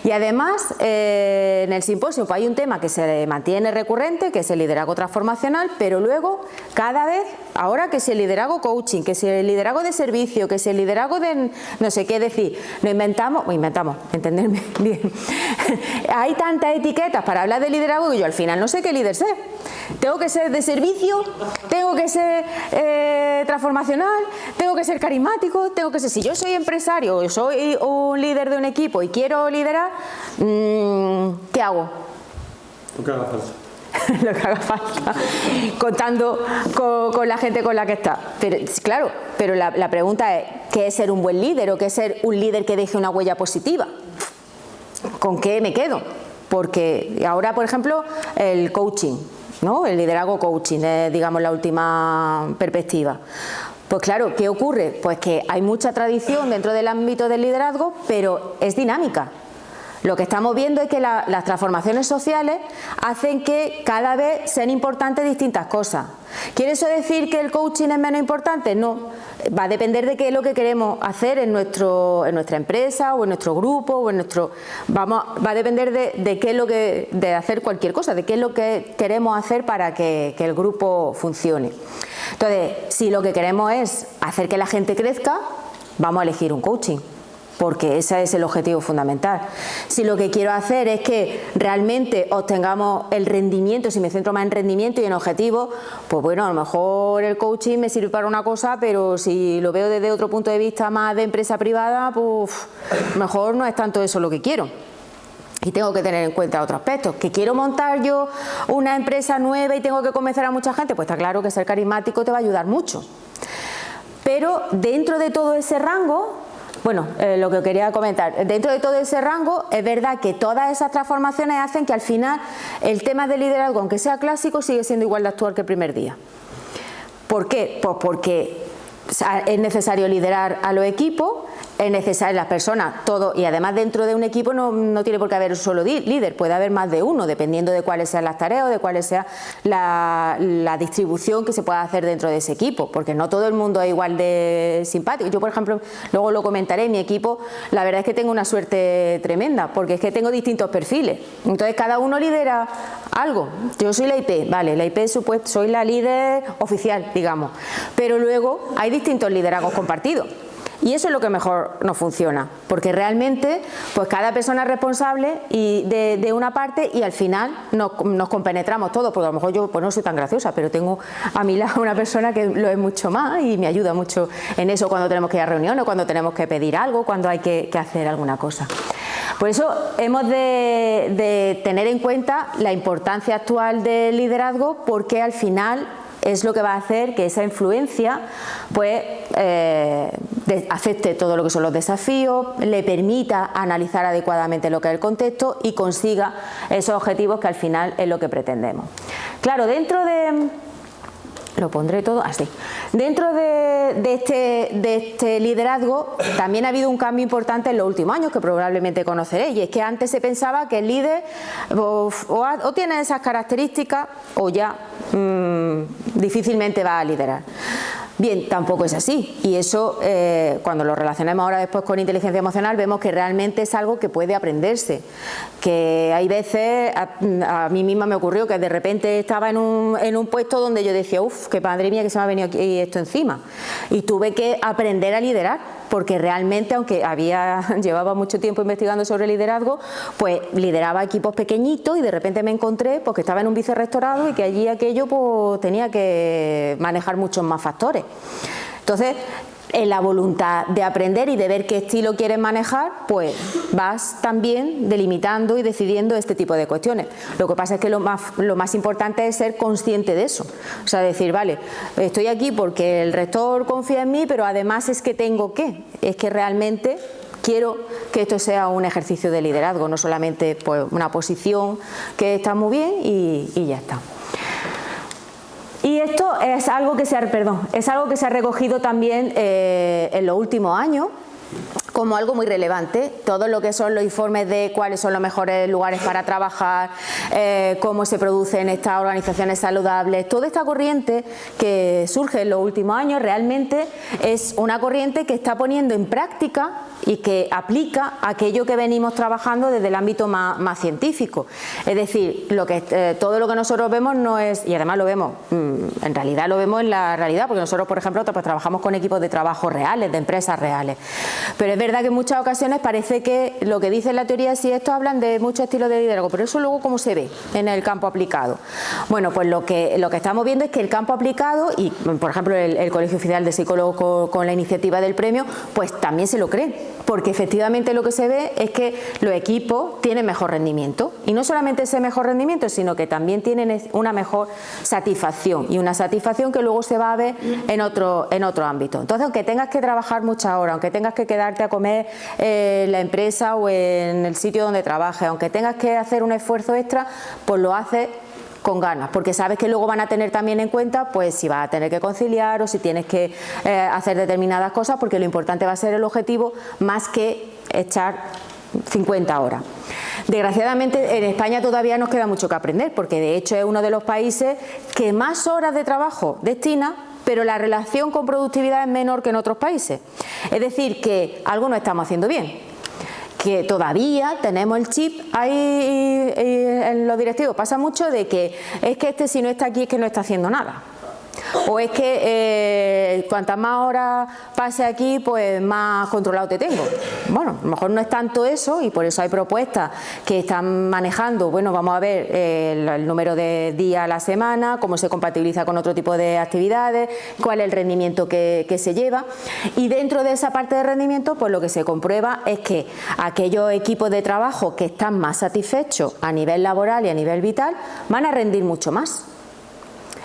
Y además, en el simposio pues hay un tema que se mantiene recurrente, que es el liderazgo transformacional, pero luego cada vez, ahora que si el liderazgo coaching, que si el liderazgo de servicio, que si el liderazgo de no sé qué, decir, nos inventamos, entenderme bien, hay tantas etiquetas para hablar de liderazgo que yo al final no sé qué líder ser. Tengo que ser de servicio, tengo que ser transformacional, tengo que ser carismático, tengo que ser, si yo soy empresario o soy un líder de un equipo y quiero liderar, ¿qué hago? Lo que haga falta. Lo que haga falta, contando con la gente con la que está. Pero, claro, pero la pregunta es, ¿qué es ser un buen líder o qué es ser un líder que deje una huella positiva? ¿Con qué me quedo? Porque ahora, por ejemplo, el coaching, ¿no? El liderazgo coaching es, digamos, la última perspectiva. Pues claro, ¿qué ocurre? Pues que hay mucha tradición dentro del ámbito del liderazgo, pero es dinámica. Lo que estamos viendo es que las transformaciones sociales hacen que cada vez sean importantes distintas cosas. ¿Quiere eso decir que el coaching es menos importante? No. Va a depender de qué es lo que queremos hacer en nuestra empresa o en nuestro grupo o en nuestro... va a depender de qué es lo que... de hacer cualquier cosa, de qué es lo que queremos hacer para que el grupo funcione. Entonces, si lo que queremos es hacer que la gente crezca, vamos a elegir un coaching, porque ese es el objetivo fundamental. Si lo que quiero hacer es que realmente obtengamos el rendimiento, si me centro más en rendimiento y en objetivos, pues bueno, a lo mejor el coaching me sirve para una cosa, pero si lo veo desde otro punto de vista más de empresa privada, pues mejor no es tanto eso lo que quiero. Y tengo que tener en cuenta otros aspectos. ¿Que quiero montar yo una empresa nueva y tengo que convencer a mucha gente? Pues está claro que ser carismático te va a ayudar mucho. Pero dentro de todo ese rango... Bueno, lo que quería comentar, dentro de todo ese rango es verdad que todas esas transformaciones hacen que al final el tema del liderazgo, aunque sea clásico, sigue siendo igual de actual que el primer día. ¿Por qué? Pues porque es necesario liderar a los equipos, es necesario las personas, todo, y además dentro de un equipo no tiene por qué haber un solo líder, puede haber más de uno, dependiendo de cuáles sean las tareas o de cuál sea la distribución que se pueda hacer dentro de ese equipo, porque no todo el mundo es igual de simpático. Yo, por ejemplo, luego lo comentaré, en mi equipo, la verdad es que tengo una suerte tremenda, porque es que tengo distintos perfiles, entonces cada uno lidera algo. Yo soy la IP, vale, la IP soy la líder oficial, digamos, pero luego hay distintos liderazgos compartidos. Y eso es lo que mejor nos funciona, porque realmente pues cada persona es responsable de una parte y al final nos compenetramos todos, porque a lo mejor yo pues no soy tan graciosa, pero tengo a mi lado una persona que lo es mucho más y me ayuda mucho en eso cuando tenemos que ir a reuniones, cuando tenemos que pedir algo, cuando hay que hacer alguna cosa. Por eso hemos de tener en cuenta la importancia actual del liderazgo, porque al final es lo que va a hacer que esa influencia pues afecte todo lo que son los desafíos, le permita analizar adecuadamente lo que es el contexto y consiga esos objetivos que al final es lo que pretendemos. Claro, dentro de... Lo pondré todo así. Dentro de este liderazgo también ha habido un cambio importante en los últimos años que probablemente conoceréis, y es que antes se pensaba que el líder o tiene esas características o ya difícilmente va a liderar. Bien, tampoco es así, y eso cuando lo relacionamos ahora después con inteligencia emocional vemos que realmente es algo que puede aprenderse, que hay veces, a mí misma me ocurrió que de repente estaba en un puesto donde yo decía, uff, que madre mía que se me ha venido aquí esto encima, y tuve que aprender a liderar, porque realmente, aunque llevaba mucho tiempo investigando sobre liderazgo, pues lideraba equipos pequeñitos y de repente me encontré pues, que estaba en un vicerrectorado y que allí aquello pues, tenía que manejar muchos más factores. Entonces, en la voluntad de aprender y de ver qué estilo quieres manejar, pues vas también delimitando y decidiendo este tipo de cuestiones. Lo que pasa es que lo más importante es ser consciente de eso. O sea, decir, vale, estoy aquí porque el rector confía en mí, pero además es que tengo que, es que realmente quiero que esto sea un ejercicio de liderazgo, no solamente pues, una posición que está muy bien y ya está. Y esto es algo que se ha recogido también en los últimos años como algo muy relevante. Todo lo que son los informes de cuáles son los mejores lugares para trabajar, cómo se producen estas organizaciones saludables, toda esta corriente que surge en los últimos años realmente es una corriente que está poniendo en práctica y que aplica aquello que venimos trabajando desde el ámbito más científico. Es decir, todo lo que nosotros vemos no es, y además lo vemos, en realidad lo vemos en la realidad, porque nosotros, por ejemplo, pues trabajamos con equipos de trabajo reales, de empresas reales. Pero es verdad que en muchas ocasiones parece que lo que dice la teoría, sí, estos hablan de muchos estilos de liderazgo, pero eso luego cómo se ve en el campo aplicado. Bueno, pues lo que estamos viendo es que el campo aplicado, y por ejemplo el Colegio Oficial de Psicólogos con la iniciativa del premio, pues también se lo cree. Porque efectivamente lo que se ve es que los equipos tienen mejor rendimiento. Y no solamente ese mejor rendimiento, sino que también tienen una mejor satisfacción. Y una satisfacción que luego se va a ver en otro ámbito. Entonces, aunque tengas que trabajar muchas horas, aunque tengas que quedarte a comer en la empresa o en el sitio donde trabajes, aunque tengas que hacer un esfuerzo extra, pues lo haces con ganas, porque sabes que luego van a tener también en cuenta pues si vas a tener que conciliar o si tienes que hacer determinadas cosas, porque lo importante va a ser el objetivo más que echar 50 horas. Desgraciadamente en España todavía nos queda mucho que aprender, porque de hecho es uno de los países que más horas de trabajo destina, pero la relación con productividad es menor que en otros países. Es decir, que algo no estamos haciendo bien, que todavía tenemos el chip ahí en los directivos. Pasa mucho de que es que este si no está aquí es que no está haciendo nada. O es que cuantas más horas pase aquí, pues más controlado te tengo. Bueno, a lo mejor no es tanto eso y por eso hay propuestas que están manejando. Bueno, vamos a ver el número de días a la semana, cómo se compatibiliza con otro tipo de actividades, cuál es el rendimiento que se lleva. Y dentro de esa parte de rendimiento, pues lo que se comprueba es que aquellos equipos de trabajo que están más satisfechos a nivel laboral y a nivel vital van a rendir mucho más.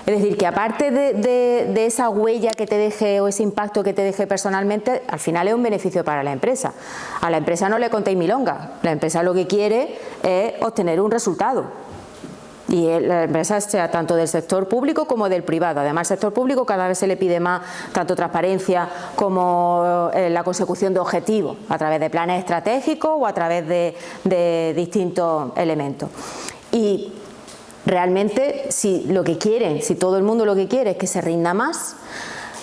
Es decir, que aparte de esa huella que te deje o ese impacto que te deje personalmente, al final es un beneficio para la empresa. A la empresa no le contéis milonga, la empresa lo que quiere es obtener un resultado. Y la empresa sea tanto del sector público como del privado. Además, el sector público cada vez se le pide más tanto transparencia como la consecución de objetivos a través de planes estratégicos o a través de distintos elementos. Y realmente, si lo que quieren, si todo el mundo lo que quiere es que se rinda más,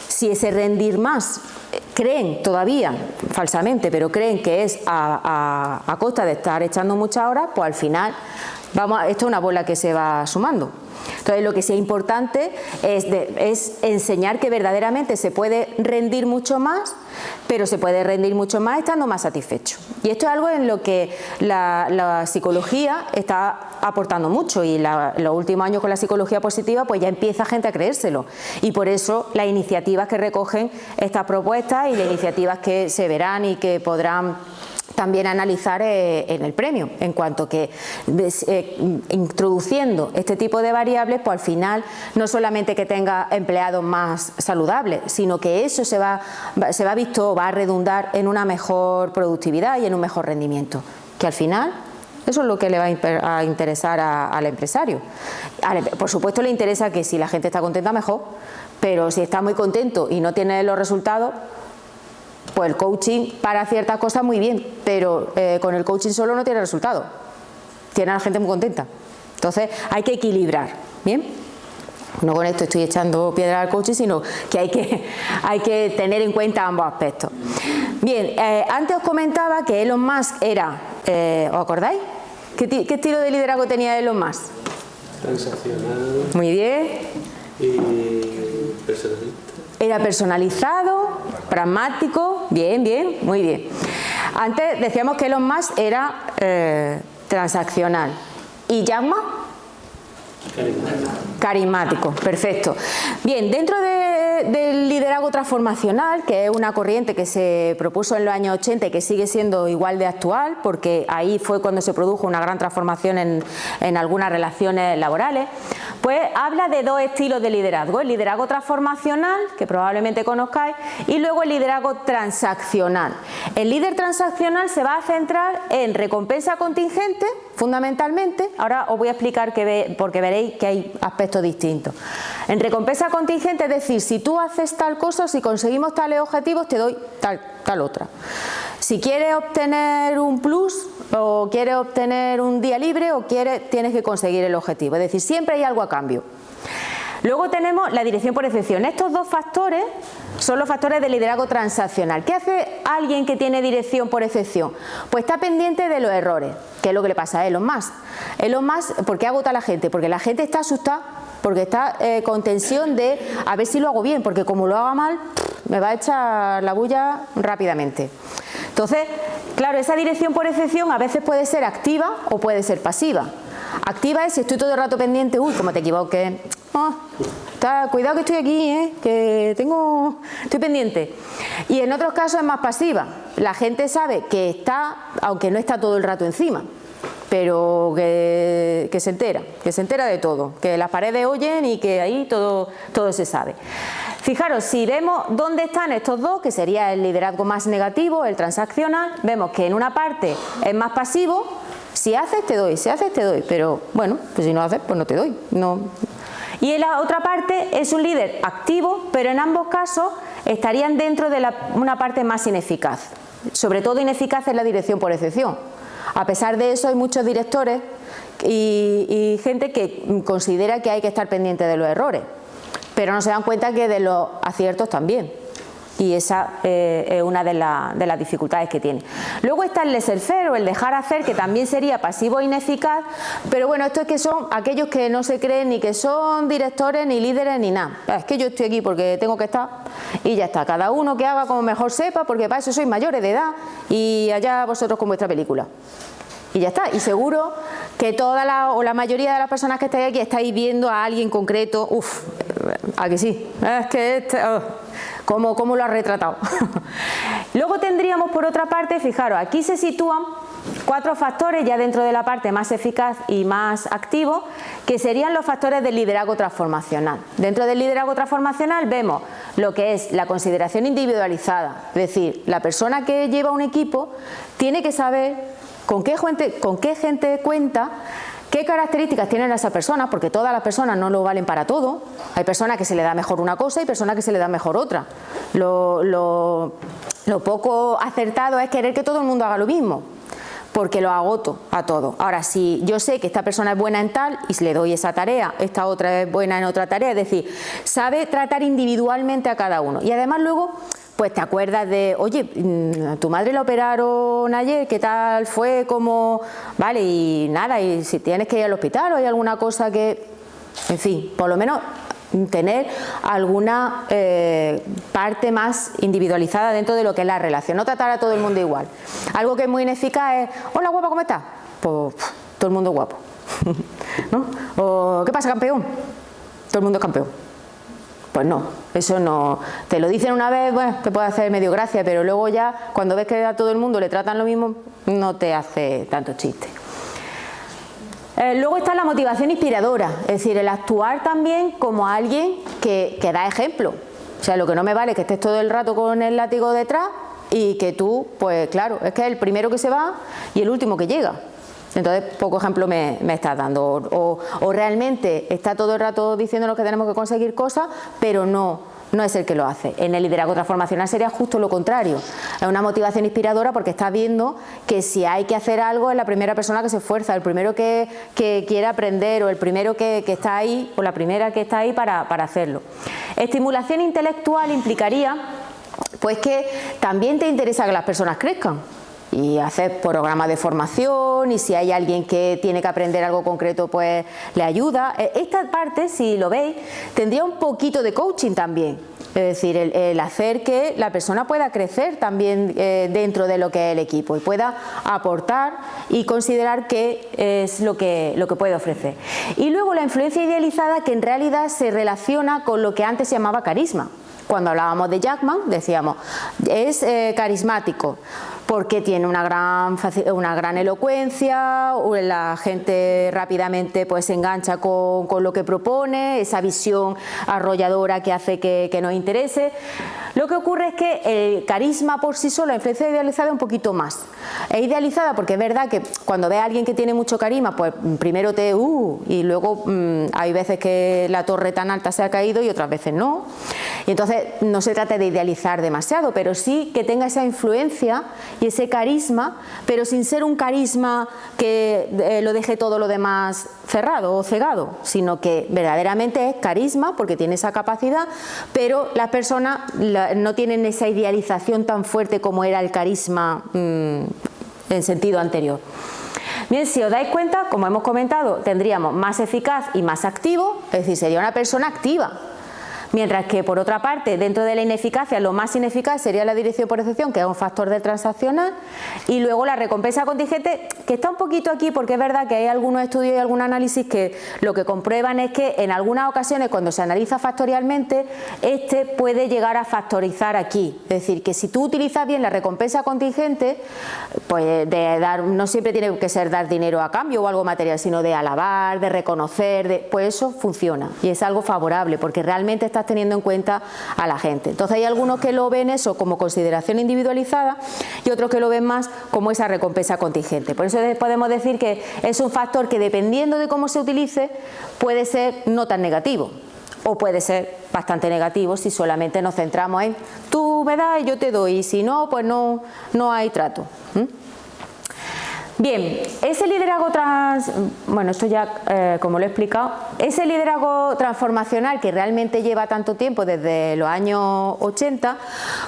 si ese rendir más creen todavía, falsamente, pero creen que es a costa de estar echando muchas horas, pues al final esto es una bola que se va sumando. Entonces, lo que sí es importante es enseñar que verdaderamente se puede rendir mucho más, pero se puede rendir mucho más estando más satisfecho. Y esto es algo en lo que la psicología está aportando mucho, y los últimos años con la psicología positiva pues ya empieza gente a creérselo, y por eso las iniciativas que recogen estas propuestas y las iniciativas que se verán y que podrán también analizar en el premio, en cuanto que introduciendo este tipo de variables, pues al final no solamente que tenga empleados más saludables, sino que eso se va a redundar en una mejor productividad y en un mejor rendimiento, que al final eso es lo que le va a interesar al empresario. Por supuesto le interesa que si la gente está contenta mejor, pero si está muy contento y no tiene los resultados, pues el coaching para ciertas cosas muy bien, pero con el coaching solo no tiene resultado, tiene a la gente muy contenta. Entonces hay que equilibrar, ¿bien? No con esto estoy echando piedra al coche, sino que hay que tener en cuenta ambos aspectos. Bien, antes os comentaba que Elon Musk era, ¿os acordáis? ¿Qué estilo de liderazgo tenía Elon Musk? Transaccional. Muy bien. Y personalista. Era personalizado, pragmático, bien, bien, muy bien. Antes decíamos que Elon Musk era transaccional. ¿Y Jack Ma? Carismático, perfecto. Bien, dentro del liderazgo transformacional, que es una corriente que se propuso en los años 80 y que sigue siendo igual de actual, porque ahí fue cuando se produjo una gran transformación en algunas relaciones laborales, pues habla de dos estilos de liderazgo: el liderazgo transformacional, que probablemente conozcáis, y luego el liderazgo transaccional. El líder transaccional se va a centrar en recompensa contingente, fundamentalmente. Ahora os voy a explicar porque veréis que hay aspectos distintos. En recompensa contingente, es decir, si tú haces tal cosa, si conseguimos tales objetivos, te doy tal otra. Si quieres obtener un plus, o quieres obtener un día libre, o tienes que conseguir el objetivo. Es decir, siempre hay algo a cambio. Luego tenemos la dirección por excepción. Estos dos factores son los factores de liderazgo transaccional. ¿Qué hace alguien que tiene dirección por excepción? Pues está pendiente de los errores, que es lo que le pasa a Elon Musk. Elon Musk, ¿por qué agota a la gente? Porque la gente está asustada, porque está con tensión de a ver si lo hago bien, porque como lo haga mal, me va a echar la bulla rápidamente. Entonces, claro, esa dirección por excepción a veces puede ser activa o puede ser pasiva. Activa es si estoy todo el rato pendiente, uy, como te equivoques, cuidado que estoy aquí, que estoy pendiente. Y en otros casos es más pasiva. La gente sabe que está, aunque no está todo el rato encima, pero que se entera de todo, que las paredes oyen y que ahí todo se sabe. Fijaros, si vemos dónde están estos dos, que sería el liderazgo más negativo, el transaccional, vemos que en una parte es más pasivo. Si haces te doy, si haces te doy, pero bueno, pues si no haces pues no te doy. No. Y en la otra parte es un líder activo, pero en ambos casos estarían dentro de una parte más ineficaz. Sobre todo ineficaz es la dirección por excepción. A pesar de eso hay muchos directores y gente que considera que hay que estar pendiente de los errores, pero no se dan cuenta que de los aciertos también. Y esa es una de las dificultades que tiene. Luego está el laissez-faire o el dejar hacer, que también sería pasivo e ineficaz, pero bueno, esto es que son aquellos que no se creen ni que son directores, ni líderes, ni nada. Es que yo estoy aquí porque tengo que estar y ya está. Cada uno que haga como mejor sepa, porque para eso sois mayores de edad y allá vosotros con vuestra película. Y ya está. Y seguro que la mayoría de las personas que estáis aquí estáis viendo a alguien concreto. Uf, ¿a que sí? Es que ¿cómo lo ha retratado? Luego tendríamos por otra parte, fijaros, aquí se sitúan 4 factores ya dentro de la parte más eficaz y más activo, que serían los factores del liderazgo transformacional. Dentro del liderazgo transformacional vemos lo que es la consideración individualizada, es decir, la persona que lleva un equipo tiene que saber con qué gente cuenta, qué características tienen esas personas, porque todas las personas no lo valen para todo. Hay personas que se le da mejor una cosa y personas que se le da mejor otra. Lo poco acertado es querer que todo el mundo haga lo mismo, porque lo agoto a todo. Ahora, si yo sé que esta persona es buena en tal y le doy esa tarea, esta otra es buena en otra tarea, es decir, sabe tratar individualmente a cada uno. Y además luego pues te acuerdas de, oye, tu madre la operaron ayer, ¿qué tal fue? ¿Cómo? Vale, y nada, y si tienes que ir al hospital o hay alguna cosa que, en fin, por lo menos tener alguna parte más individualizada dentro de lo que es la relación, no tratar a todo el mundo igual. Algo que es muy ineficaz es, hola guapa, ¿cómo estás? Pues todo el mundo guapo, ¿no? O, ¿qué pasa, campeón? Todo el mundo es campeón. Pues no, eso no. Te lo dicen una vez, bueno, te puede hacer medio gracia, pero luego ya cuando ves que a todo el mundo le tratan lo mismo, no te hace tanto chiste. Luego está la motivación inspiradora, es decir, el actuar también como alguien que da ejemplo. O sea, lo que no me vale es que estés todo el rato con el látigo detrás y que tú, pues claro, es que es el primero que se va y el último que llega. Entonces, poco ejemplo me estás dando. O realmente está todo el rato diciéndonos que tenemos que conseguir cosas, pero no no es el que lo hace. En el liderazgo transformacional sería justo lo contrario. Es una motivación inspiradora porque está viendo que si hay que hacer algo es la primera persona que se esfuerza, el primero que quiere aprender o el primero que está ahí o la primera que está ahí para hacerlo. Estimulación intelectual implicaría pues que también te interesa que las personas crezcan y hacer programas de formación, y si hay alguien que tiene que aprender algo concreto pues le ayuda. Esta parte, si lo veis, tendría un poquito de coaching también, es decir, el hacer que la persona pueda crecer también dentro de lo que es el equipo y pueda aportar y considerar que es lo que puede ofrecer. Y luego la influencia idealizada, que en realidad se relaciona con lo que antes se llamaba carisma. Cuando hablábamos de Jackman decíamos, es carismático porque tiene una gran elocuencia, la gente rápidamente pues se engancha con lo que propone, esa visión arrolladora que hace que nos interese. Lo que ocurre es que el carisma por sí solo, la influencia idealizada, es un poquito más. Es idealizada porque es verdad que cuando ves a alguien que tiene mucho carisma, pues primero y luego hay veces que la torre tan alta se ha caído y otras veces no. Y entonces no se trata de idealizar demasiado, pero sí que tenga esa influencia y ese carisma, pero sin ser un carisma que lo deje todo lo demás cerrado o cegado, sino que verdaderamente es carisma porque tiene esa capacidad, pero las personas no tienen esa idealización tan fuerte como era el carisma en sentido anterior. Bien, si os dais cuenta, como hemos comentado, tendríamos más eficaz y más activo, es decir, sería una persona activa. Mientras que, por otra parte, dentro de la ineficacia, lo más ineficaz sería la dirección por excepción, que es un factor del transaccional, y luego la recompensa contingente, que está un poquito aquí porque es verdad que hay algunos estudios y algún análisis que lo que comprueban es que en algunas ocasiones, cuando se analiza factorialmente, puede llegar a factorizar aquí. Es decir, que si tú utilizas bien la recompensa contingente, pues no siempre tiene que ser dar dinero a cambio o algo material, sino de alabar, de reconocer, pues eso funciona y es algo favorable porque realmente estás teniendo en cuenta a la gente. Entonces hay algunos que lo ven eso como consideración individualizada y otros que lo ven más como esa recompensa contingente. Por eso podemos decir que es un factor que, dependiendo de cómo se utilice, puede ser no tan negativo o puede ser bastante negativo si solamente nos centramos en tú me das y yo te doy, y si no, pues no hay trato. Bien, ese liderazgo bueno, esto ya como lo he explicado, ese liderazgo transformacional que realmente lleva tanto tiempo, desde los años 80,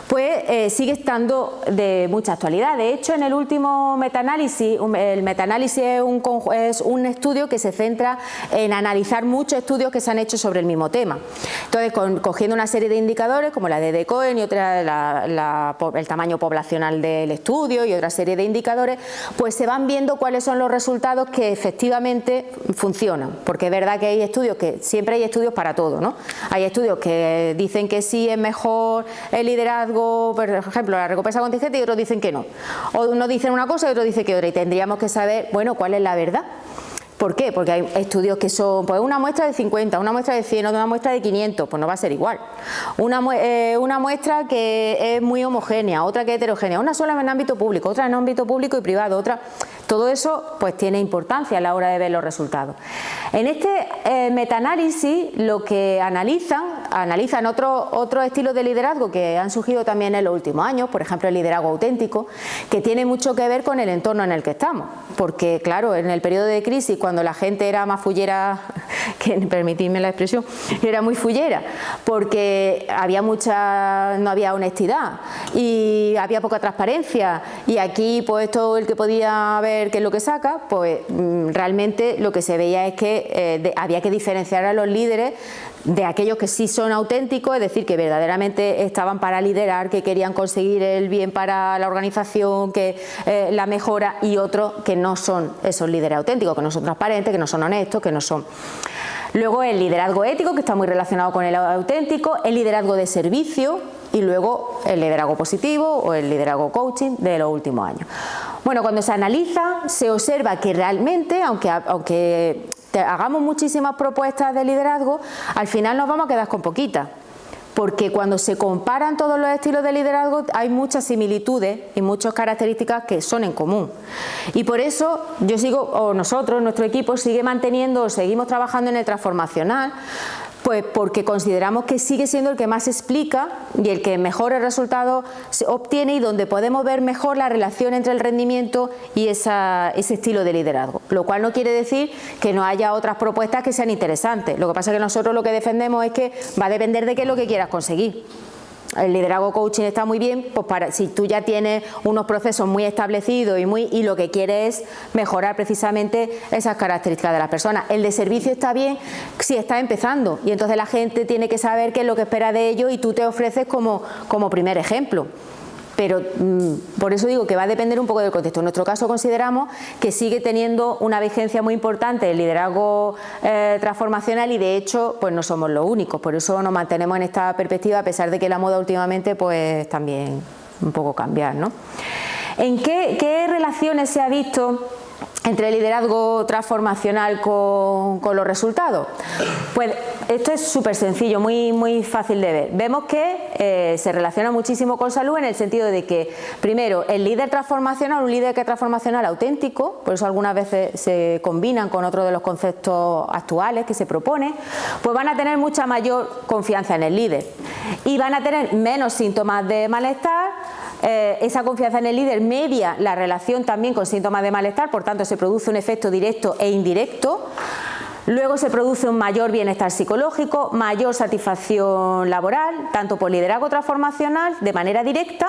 pues sigue estando de mucha actualidad. De hecho, en el último metaanálisis, el metaanálisis es un estudio que se centra en analizar muchos estudios que se han hecho sobre el mismo tema. Entonces, cogiendo una serie de indicadores como la de De Cohen y otra, el tamaño poblacional del estudio y otra serie de indicadores, pues se van viendo cuáles son los resultados que efectivamente funcionan, porque es verdad que hay estudios, que siempre hay estudios para todo, ¿no? Hay estudios que dicen que sí es mejor el liderazgo, por ejemplo, la recompensa contingente, y otros dicen que no. O unos dicen una cosa y otros dicen que otra, y tendríamos que saber, bueno, cuál es la verdad. ¿Por qué? Porque hay estudios que son pues una muestra de 50, una muestra de 100, una muestra de 500, pues no va a ser igual. Una muestra que es muy homogénea, otra que es heterogénea, una sola en ámbito público, otra en ámbito público y privado, otra. Todo eso pues tiene importancia a la hora de ver los resultados. En este metaanálisis lo que analizan otros estilos de liderazgo que han surgido también en los últimos años, por ejemplo el liderazgo auténtico, que tiene mucho que ver con el entorno en el que estamos, porque claro, en el periodo de crisis, cuando la gente era más fullera, que permitidme la expresión, era muy fullera, porque no había honestidad y había poca transparencia, y aquí pues todo el que podía ver qué es lo que saca, pues realmente lo que se veía es que había que diferenciar a los líderes de aquellos que sí son auténticos, es decir, que verdaderamente estaban para liderar, que querían conseguir el bien para la organización, que la mejora, y otros que no son esos líderes auténticos, que no son transparentes, que no son honestos, que no son. Luego el liderazgo ético, que está muy relacionado con el auténtico, el liderazgo de servicio y luego el liderazgo positivo o el liderazgo coaching de los últimos años. Bueno, cuando se analiza, se observa que realmente, aunque hagamos muchísimas propuestas de liderazgo, al final nos vamos a quedar con poquitas, porque cuando se comparan todos los estilos de liderazgo hay muchas similitudes y muchas características que son en común, y por eso nosotros, nuestro equipo, seguimos trabajando en el transformacional, Pues porque consideramos que sigue siendo el que más explica y el que mejores resultados obtiene y donde podemos ver mejor la relación entre el rendimiento y ese estilo de liderazgo. Lo cual no quiere decir que no haya otras propuestas que sean interesantes. Lo que pasa es que nosotros lo que defendemos es que va a depender de qué es lo que quieras conseguir. El liderazgo coaching está muy bien, pues si tú ya tienes unos procesos muy establecidos y lo que quieres es mejorar precisamente esas características de las personas. El de servicio está bien si está empezando y entonces la gente tiene que saber qué es lo que espera de ellos y tú te ofreces como primer ejemplo. Pero por eso digo que va a depender un poco del contexto. En nuestro caso consideramos que sigue teniendo una vigencia muy importante el liderazgo transformacional y de hecho pues no somos los únicos. Por eso nos mantenemos en esta perspectiva a pesar de que la moda últimamente pues también un poco cambiar, ¿no? ¿En qué relaciones se ha visto entre el liderazgo transformacional con los resultados? Pues esto es súper sencillo, muy fácil de ver. Vemos que se relaciona muchísimo con salud en el sentido de que, primero, el líder transformacional, un líder transformacional auténtico, por eso algunas veces se combinan con otro de los conceptos actuales que se propone, pues van a tener mucha mayor confianza en el líder y van a tener menos síntomas de malestar. Esa confianza en el líder media la relación también con síntomas de malestar, por tanto se produce un efecto directo e indirecto. Luego se produce un mayor bienestar psicológico, mayor satisfacción laboral, tanto por liderazgo transformacional de manera directa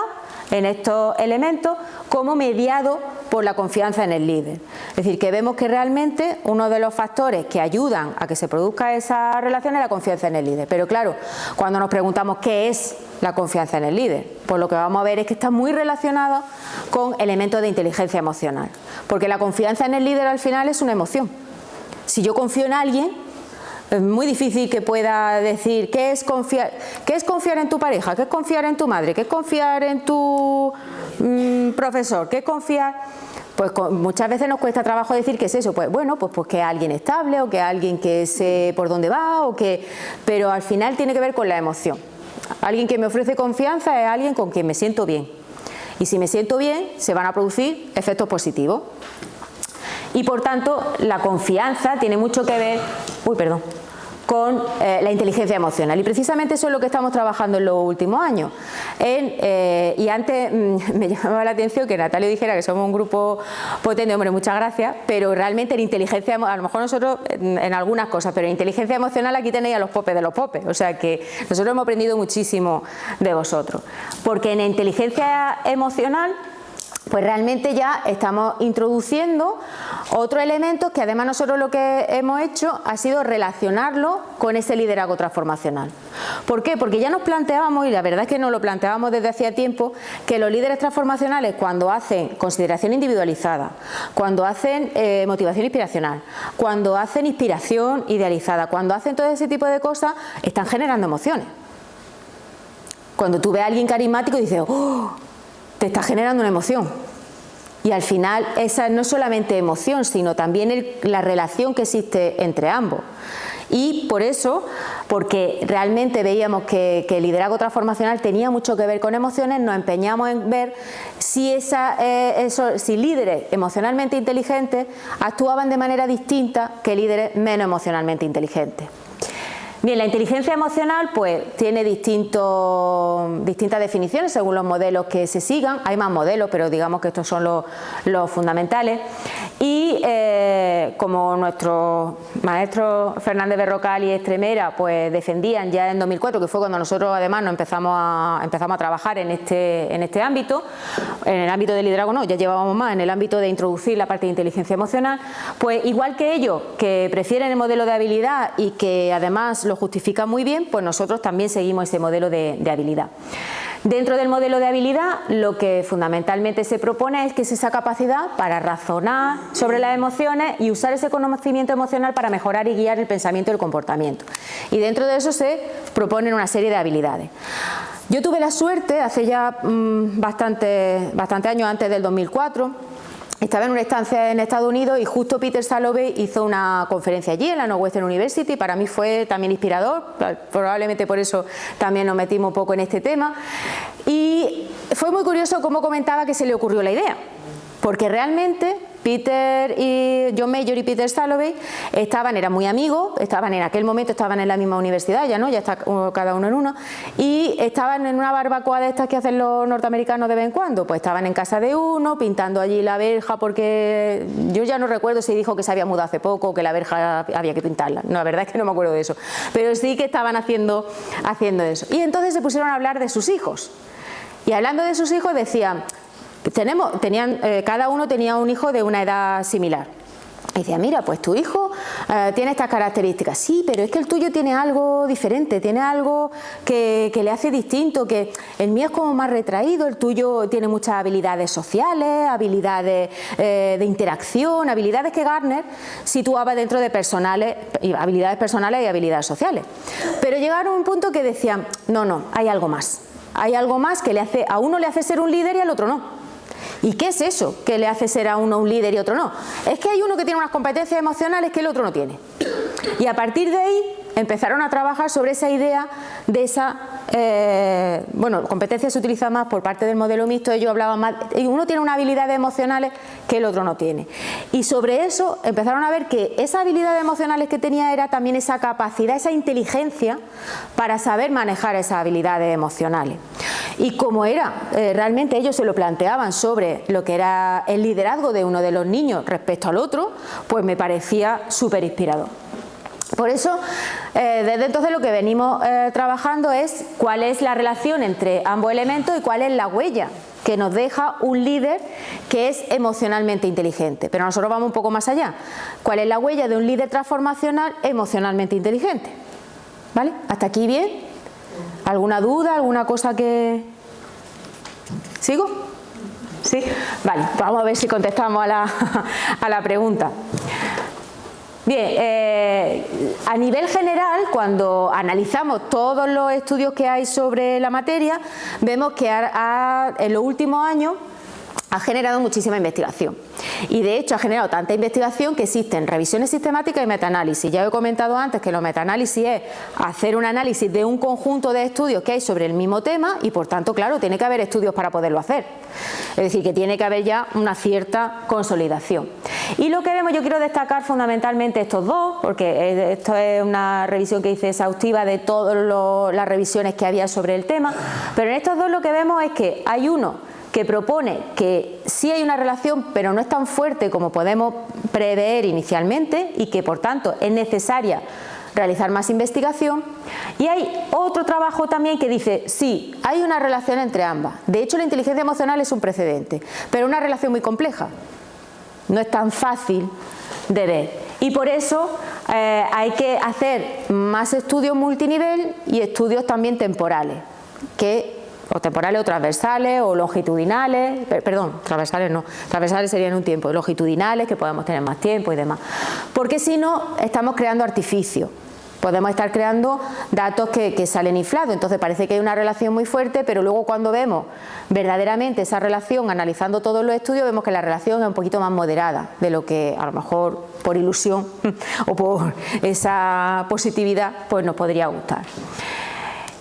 en estos elementos, como mediado por la confianza en el líder. Es decir, que vemos que realmente uno de los factores que ayudan a que se produzca esa relación es la confianza en el líder. Pero claro, cuando nos preguntamos qué es la confianza en el líder, pues lo que vamos a ver es que está muy relacionado con elementos de inteligencia emocional. Porque la confianza en el líder al final es una emoción. Si yo confío en alguien, es muy difícil que pueda decir qué es confiar en tu pareja, qué es confiar en tu madre, qué es confiar en tu profesor, qué es confiar. Pues muchas veces nos cuesta trabajo decir qué es eso. Pues bueno, pues que es alguien estable o que es alguien que sé por dónde va pero al final tiene que ver con la emoción. Alguien que me ofrece confianza es alguien con quien me siento bien. Y si me siento bien, se van a producir efectos positivos. Y por tanto, la confianza tiene mucho que ver con la inteligencia emocional. Y precisamente eso es lo que estamos trabajando en los últimos años. Y antes me llamaba la atención que Natalio dijera que somos un grupo potente, hombre, muchas gracias, pero realmente en inteligencia, a lo mejor nosotros en algunas cosas, pero en inteligencia emocional aquí tenéis a los popes de los popes, o sea que nosotros hemos aprendido muchísimo de vosotros. Porque en inteligencia emocional pues realmente ya estamos introduciendo otros elementos que además nosotros lo que hemos hecho ha sido relacionarlo con ese liderazgo transformacional. ¿Por qué? Porque ya nos planteábamos, y la verdad es que nos lo planteábamos desde hacía tiempo, que los líderes transformacionales cuando hacen consideración individualizada, cuando hacen motivación inspiracional, cuando hacen inspiración idealizada, cuando hacen todo ese tipo de cosas, están generando emociones. Cuando tú ves a alguien carismático y dices, ¡oh!, te está generando una emoción. Y al final esa no es solamente emoción, sino también la relación que existe entre ambos. Y por eso, porque realmente veíamos que el liderazgo transformacional tenía mucho que ver con emociones, nos empeñamos en ver si líderes emocionalmente inteligentes actuaban de manera distinta que líderes menos emocionalmente inteligentes. Bien, la inteligencia emocional pues tiene distintas definiciones según los modelos que se sigan. Hay más modelos, pero digamos que estos son los fundamentales. Y como nuestros maestros Fernández Berrocal y Estremera pues defendían ya en 2004, que fue cuando nosotros además nos empezamos a trabajar en este ámbito, en el ámbito del liderazgo no, ya llevábamos más en el ámbito de introducir la parte de inteligencia emocional, pues igual que ellos que prefieren el modelo de habilidad y que además lo justifican muy bien, pues nosotros también seguimos ese modelo de habilidad. Dentro del modelo de habilidad, lo que fundamentalmente se propone es que es esa capacidad para razonar sobre las emociones y usar ese conocimiento emocional para mejorar y guiar el pensamiento y el comportamiento. Y dentro de eso se proponen una serie de habilidades. Yo tuve la suerte, hace ya bastante años, antes del 2004, estaba en una estancia en Estados Unidos y justo Peter Salovey hizo una conferencia allí en la Northwestern University. Para mí fue también inspirador, probablemente por eso también nos metimos un poco en este tema. Y fue muy curioso cómo comentaba que se le ocurrió la idea, porque realmente John Major y Peter Salovey eran muy amigos, en aquel momento estaban en la misma universidad, ya no, ya está cada uno en uno, y estaban en una barbacoa de estas que hacen los norteamericanos de vez en cuando, pues estaban en casa de uno, pintando allí la verja, porque yo ya no recuerdo si dijo que se había mudado hace poco o que la verja había que pintarla, no, la verdad es que no me acuerdo de eso, pero sí que estaban haciendo eso. Y entonces se pusieron a hablar de sus hijos, y hablando de sus hijos decían, cada uno tenía un hijo de una edad similar. Y decía, mira, pues tu hijo tiene estas características. Sí, pero es que el tuyo tiene algo diferente, tiene algo que le hace distinto, que el mío es como más retraído, el tuyo tiene muchas habilidades sociales, habilidades de interacción, habilidades que Gardner situaba dentro de habilidades personales y habilidades sociales. Pero llegaron a un punto que decían, no, hay algo más. Hay algo más que a uno le hace ser un líder y al otro no. ¿Y qué es eso que le hace ser a uno un líder y otro no? Es que hay uno que tiene unas competencias emocionales que el otro no tiene. Y a partir de ahí empezaron a trabajar sobre esa idea de esa... competencia se utiliza más por parte del modelo mixto, ellos hablaban más... Uno tiene unas habilidades emocionales que el otro no tiene. Y sobre eso empezaron a ver que esas habilidades emocionales que tenía era también esa capacidad, esa inteligencia para saber manejar esas habilidades emocionales. Y como realmente ellos se lo planteaban sobre lo que era el liderazgo de uno de los niños respecto al otro, pues me parecía súper inspirador. Por eso, desde entonces lo que venimos trabajando es cuál es la relación entre ambos elementos y cuál es la huella que nos deja un líder que es emocionalmente inteligente. Pero nosotros vamos un poco más allá. ¿Cuál es la huella de un líder transformacional emocionalmente inteligente? ¿Vale? ¿Hasta aquí bien? ¿Alguna duda? ¿Alguna cosa que...? ¿Sigo? ¿Sí? Vale, vamos a ver si contestamos a la pregunta. Bien, a nivel general, cuando analizamos todos los estudios que hay sobre la materia, vemos que en los últimos años ha generado muchísima investigación. Y de hecho ha generado tanta investigación que existen revisiones sistemáticas y metaanálisis. Ya he comentado antes que los metaanálisis es hacer un análisis de un conjunto de estudios que hay sobre el mismo tema y por tanto, claro, tiene que haber estudios para poderlo hacer. Es decir, que tiene que haber ya una cierta consolidación. Y lo que vemos, yo quiero destacar fundamentalmente estos dos, porque esto es una revisión que hice exhaustiva de todas las revisiones que había sobre el tema, pero en estos dos lo que vemos es que hay uno que propone que sí hay una relación, pero no es tan fuerte como podemos prever inicialmente y que por tanto es necesaria realizar más investigación. Y hay otro trabajo también que dice, sí, hay una relación entre ambas. De hecho, la inteligencia emocional es un precedente, pero una relación muy compleja. No es tan fácil de ver. Y por eso hay que hacer más estudios multinivel y estudios también temporales, o temporales o transversales o longitudinales, perdón, transversales no, transversales serían un tiempo, longitudinales que podemos tener más tiempo y demás, porque si no estamos creando artificios, podemos estar creando datos que salen inflados, entonces parece que hay una relación muy fuerte, pero luego cuando vemos verdaderamente esa relación, analizando todos los estudios, vemos que la relación es un poquito más moderada de lo que a lo mejor por ilusión o por esa positividad pues nos podría gustar.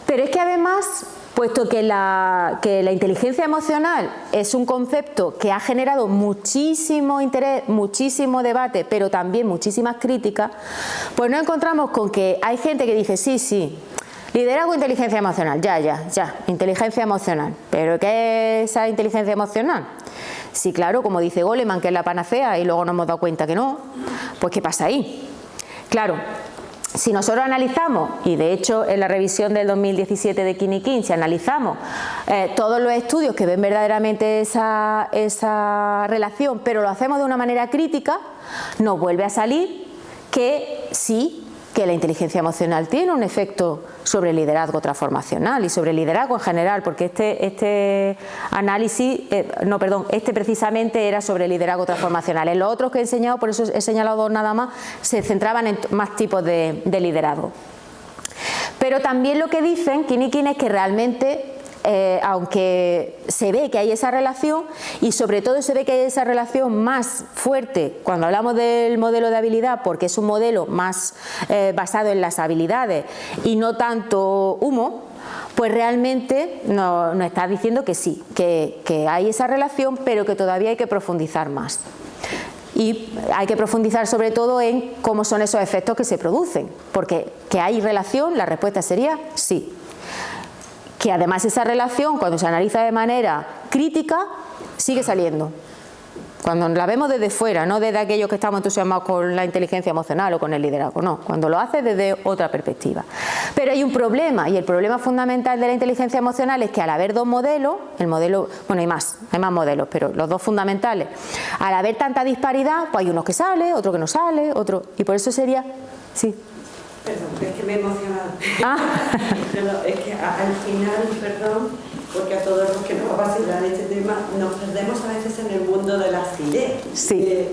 Pero es que además, puesto que la inteligencia emocional es un concepto que ha generado muchísimo interés, muchísimo debate, pero también muchísimas críticas, pues nos encontramos con que hay gente que dice, sí, liderazgo e inteligencia emocional, ya, inteligencia emocional. ¿Pero qué es esa inteligencia emocional? Sí, claro, como dice Goleman, que es la panacea y luego nos hemos dado cuenta que no, pues ¿qué pasa ahí? Claro. Si nosotros analizamos, y de hecho en la revisión del 2017 de Kinikin, si analizamos todos los estudios que ven verdaderamente esa relación, pero lo hacemos de una manera crítica, nos vuelve a salir que sí, que la inteligencia emocional tiene un efecto sobre el liderazgo transformacional y sobre el liderazgo en general, porque este análisis, este precisamente era sobre el liderazgo transformacional. En los otros que he enseñado, por eso he señalado dos nada más, se centraban en más tipos de liderazgo. Pero también lo que dicen Kinikin es que realmente, aunque se ve que hay esa relación y sobre todo se ve que hay esa relación más fuerte cuando hablamos del modelo de habilidad, porque es un modelo más basado en las habilidades y no tanto humo, pues realmente nos está diciendo que sí, que hay esa relación, pero que todavía hay que profundizar más. Y hay que profundizar sobre todo en cómo son esos efectos que se producen, porque ¿que hay relación? La respuesta sería sí. Que además esa relación, cuando se analiza de manera crítica, sigue saliendo. Cuando la vemos desde fuera, no desde aquellos que estamos entusiasmados con la inteligencia emocional o con el liderazgo, no, cuando lo hace desde otra perspectiva. Pero hay un problema, y el problema fundamental de la inteligencia emocional es que al haber dos modelos, bueno, hay más modelos, pero los dos fundamentales, al haber tanta disparidad, pues hay unos que sale, otro que no sale, otro, y por eso sería, sí. Perdón, es que me he emocionado. Ah. No, es que al final, perdón, porque a todos los que nos apasionan este tema, nos perdemos a veces en el mundo de las ideas. Sí.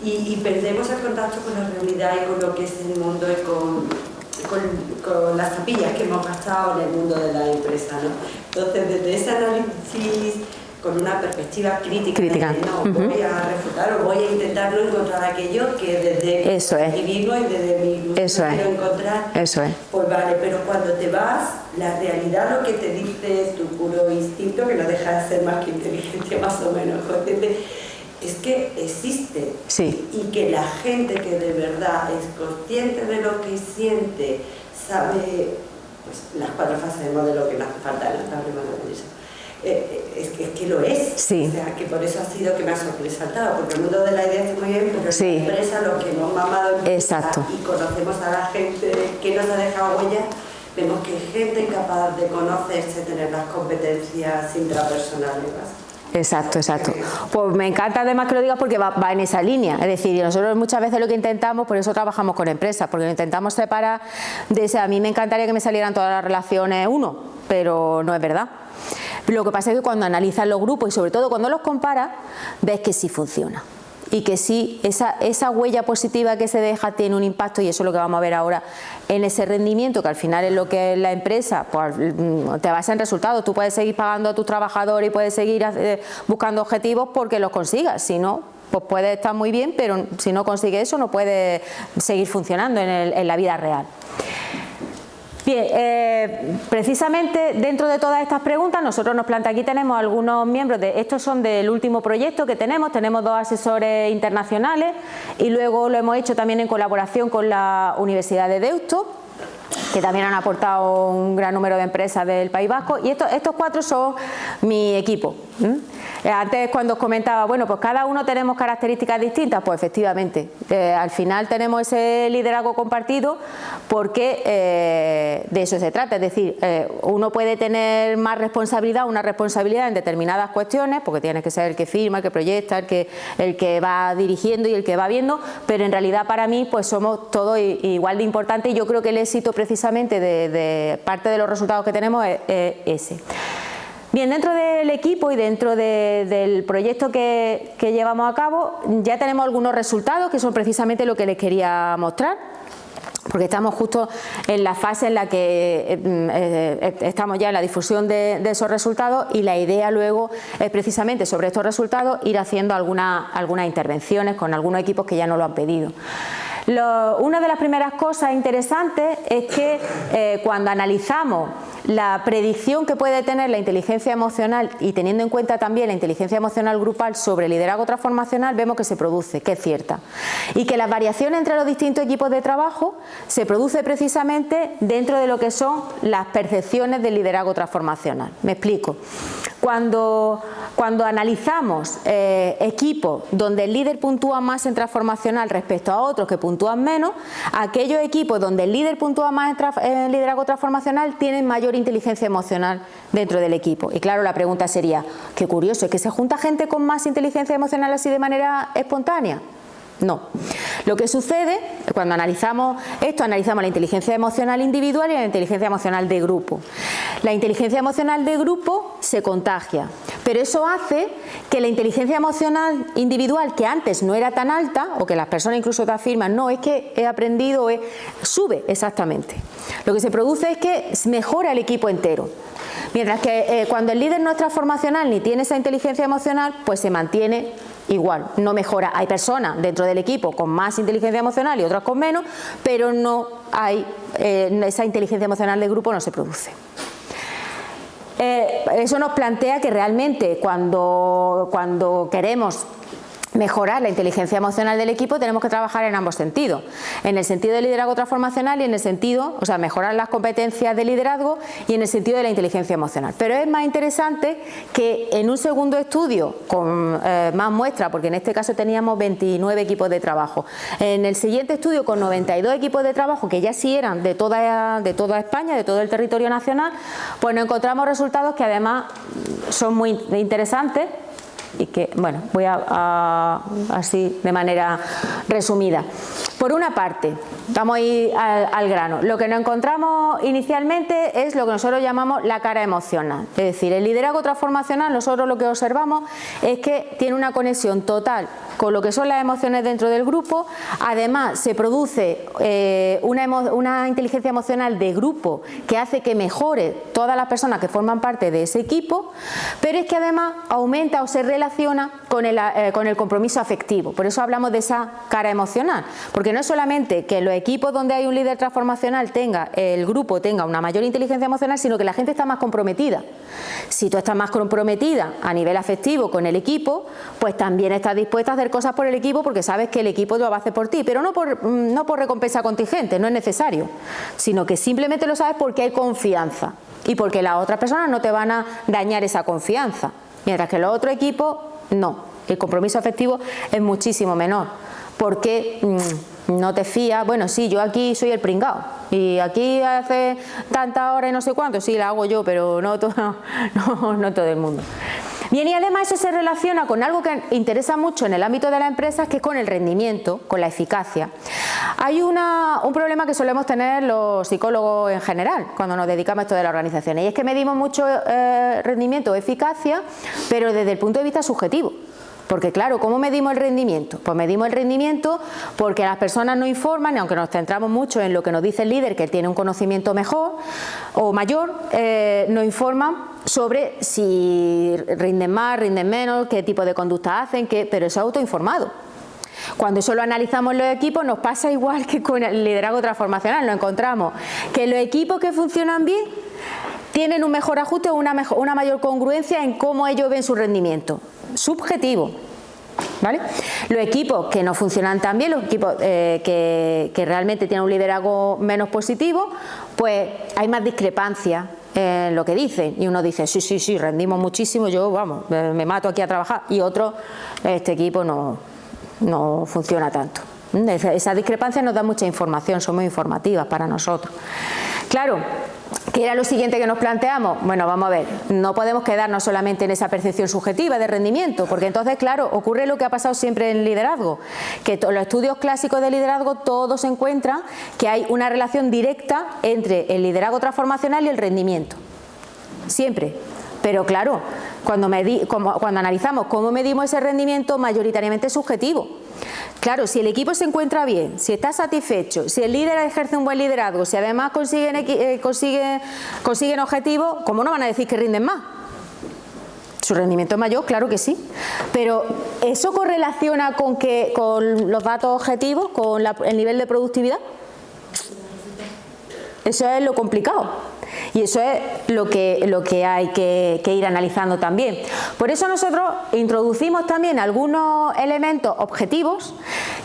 Y perdemos el contacto con la realidad y con lo que es el mundo y con las zapillas que hemos gastado en el mundo de la empresa, ¿no? Entonces, desde ese análisis, con una perspectiva crítica. No, voy a refutar o voy a intentarlo encontrar aquello que desde eso es. mi vivo y desde mi ilusión quiero encontrar. Eso es. Pues vale, pero cuando te vas, la realidad, lo que te dice tu puro instinto, que no deja de ser más que inteligencia más o menos consciente, es que existe. Sí. Y que la gente que de verdad es consciente de lo que siente, sabe pues, las 4 fases del modelo que no hace falta en la tabla de eso. Es que lo es, sí. O sea, que por eso ha sido que me ha sobresaltado, porque el mundo de la idea está muy bien, pero sí. en la empresa, los que hemos mamado en exacto. Y conocemos a la gente que nos ha dejado huella, vemos que hay gente incapaz de conocerse, tener las competencias intrapersonales. Exacto, exacto. Pues me encanta además que lo digas porque va en esa línea. Es decir, nosotros muchas veces lo que intentamos, por eso trabajamos con empresas, porque lo intentamos separar de ese. A mí me encantaría que me salieran todas las relaciones uno, pero no es verdad. Lo que pasa es que cuando analizas los grupos y sobre todo cuando los comparas, ves que sí funciona. Y que sí, esa huella positiva que se deja tiene un impacto, y eso es lo que vamos a ver ahora en ese rendimiento, que al final es lo que es la empresa, pues te basa en resultados. Tú puedes seguir pagando a tus trabajadores y puedes seguir buscando objetivos porque los consigas, si no, pues puede estar muy bien, pero si no consigues eso no puede seguir funcionando en la vida real. Bien, precisamente dentro de todas estas preguntas nosotros nos planteamos, aquí tenemos algunos miembros, estos son del último proyecto que tenemos 2 asesores internacionales y luego lo hemos hecho también en colaboración con la Universidad de Deusto, que también han aportado un gran número de empresas del País Vasco, y estos 4 son mi equipo. Antes cuando os comentaba, bueno, pues cada uno tenemos características distintas, pues efectivamente, al final tenemos ese liderazgo compartido porque de eso se trata, es decir, uno puede tener más responsabilidad, una responsabilidad en determinadas cuestiones, porque tiene que ser el que firma, el que proyecta, el que va dirigiendo y el que va viendo, pero en realidad para mí pues somos todos igual de importantes, y yo creo que el éxito precisamente de parte de los resultados que tenemos es ese. Bien, dentro del equipo y dentro del proyecto que llevamos a cabo ya tenemos algunos resultados que son precisamente lo que les quería mostrar, porque estamos justo en la fase en la que estamos ya en la difusión de esos resultados, y la idea luego es precisamente sobre estos resultados ir haciendo algunas intervenciones con algunos equipos que ya nos lo han pedido. Una de las primeras cosas interesantes es que cuando analizamos la predicción que puede tener la inteligencia emocional y teniendo en cuenta también la inteligencia emocional grupal sobre el liderazgo transformacional, vemos que se produce, que es cierta, y que las variaciones entre los distintos equipos de trabajo se produce precisamente dentro de lo que son las percepciones del liderazgo transformacional. Me explico. Cuando analizamos equipos donde el líder puntúa más en transformacional respecto a otros que puntúan menos, aquellos equipos donde el líder puntúa más en liderazgo transformacional tienen mayor inteligencia emocional dentro del equipo. Y claro, la pregunta sería, qué curioso, ¿es que se junta gente con más inteligencia emocional así de manera espontánea? No. Lo que sucede cuando analizamos esto, analizamos la inteligencia emocional individual y la inteligencia emocional de grupo. La inteligencia emocional de grupo se contagia, pero eso hace que la inteligencia emocional individual, que antes no era tan alta, o que las personas incluso te afirman, no, es que he aprendido, sube exactamente. Lo que se produce es que mejora el equipo entero. Mientras que cuando el líder no es transformacional ni tiene esa inteligencia emocional, pues se mantiene igual, no mejora. Hay personas dentro del equipo con más inteligencia emocional y otras con menos, pero no hay esa inteligencia emocional de grupo no se produce. Eso nos plantea que realmente cuando queremos mejorar la inteligencia emocional del equipo, tenemos que trabajar en ambos sentidos, en el sentido del liderazgo transformacional y en el sentido, o sea, mejorar las competencias de liderazgo y en el sentido de la inteligencia emocional. Pero es más interesante que en un segundo estudio con más muestras, porque en este caso teníamos 29 equipos de trabajo, en el siguiente estudio con 92 equipos de trabajo que ya sí eran de toda España, de todo el territorio nacional, pues nos encontramos resultados que además son muy interesantes y que, bueno, voy a así de manera resumida. Por una parte, vamos a ir al grano. Lo que nos encontramos inicialmente es lo que nosotros llamamos la cara emocional. Es decir, el liderazgo transformacional, nosotros lo que observamos es que tiene una conexión total con lo que son las emociones dentro del grupo. Además, se produce una inteligencia emocional de grupo que hace que mejore todas las personas que forman parte de ese equipo, pero es que además aumenta o se relaciona con el compromiso afectivo. Por eso hablamos de esa cara emocional, porque no es solamente que los equipos donde hay un líder transformacional el grupo tenga una mayor inteligencia emocional, sino que la gente está más comprometida. Si tú estás más comprometida a nivel afectivo con el equipo, pues también estás dispuesta a hacer cosas por el equipo porque sabes que el equipo lo va a hacer por ti, pero no por recompensa contingente, no es necesario, sino que simplemente lo sabes porque hay confianza y porque las otras personas no te van a dañar esa confianza, mientras que los otros equipos no, el compromiso afectivo es muchísimo menor, porque no te fías, bueno, sí, yo aquí soy el pringao y aquí hace tantas horas y no sé cuánto, sí, la hago yo, pero no todo el mundo. Bien, y además eso se relaciona con algo que interesa mucho en el ámbito de las empresas, que es con el rendimiento, con la eficacia. Hay un problema que solemos tener los psicólogos en general cuando nos dedicamos a esto de las organizaciones, y es que medimos mucho rendimiento o eficacia, pero desde el punto de vista subjetivo. Porque claro, ¿cómo medimos el rendimiento? Pues medimos el rendimiento porque las personas nos informan, y aunque nos centramos mucho en lo que nos dice el líder, que él tiene un conocimiento mejor o mayor, nos informan sobre si rinden más, rinden menos, qué tipo de conducta hacen, pero eso es autoinformado. Cuando eso lo analizamos en los equipos nos pasa igual que con el liderazgo transformacional, nos encontramos que los equipos que funcionan bien tienen un mejor ajuste o una mayor congruencia en cómo ellos ven su rendimiento. Subjetivo, ¿vale? Los equipos que no funcionan tan bien, los equipos que realmente tienen un liderazgo menos positivo, pues hay más discrepancia en lo que dicen, y uno dice sí, rendimos muchísimo, yo vamos, me mato aquí a trabajar, y otro, este equipo no funciona tanto. Esa discrepancia nos da mucha información, son muy informativas para nosotros. Claro, ¿qué era lo siguiente que nos planteamos? Bueno, vamos a ver, no podemos quedarnos solamente en esa percepción subjetiva de rendimiento, porque entonces, claro, ocurre lo que ha pasado siempre en el liderazgo, que los estudios clásicos de liderazgo todos encuentran que hay una relación directa entre el liderazgo transformacional y el rendimiento. Siempre. Pero claro, cuando analizamos cómo medimos ese rendimiento, mayoritariamente es subjetivo. Claro, si el equipo se encuentra bien, si está satisfecho, si el líder ejerce un buen liderazgo, si además consiguen objetivos, ¿cómo no van a decir que rinden más? ¿Su rendimiento es mayor? Claro que sí. Pero ¿eso correlaciona con los datos objetivos, con el nivel de productividad? Eso es lo complicado. Y eso es lo que hay que ir analizando también. Por eso nosotros introducimos también algunos elementos objetivos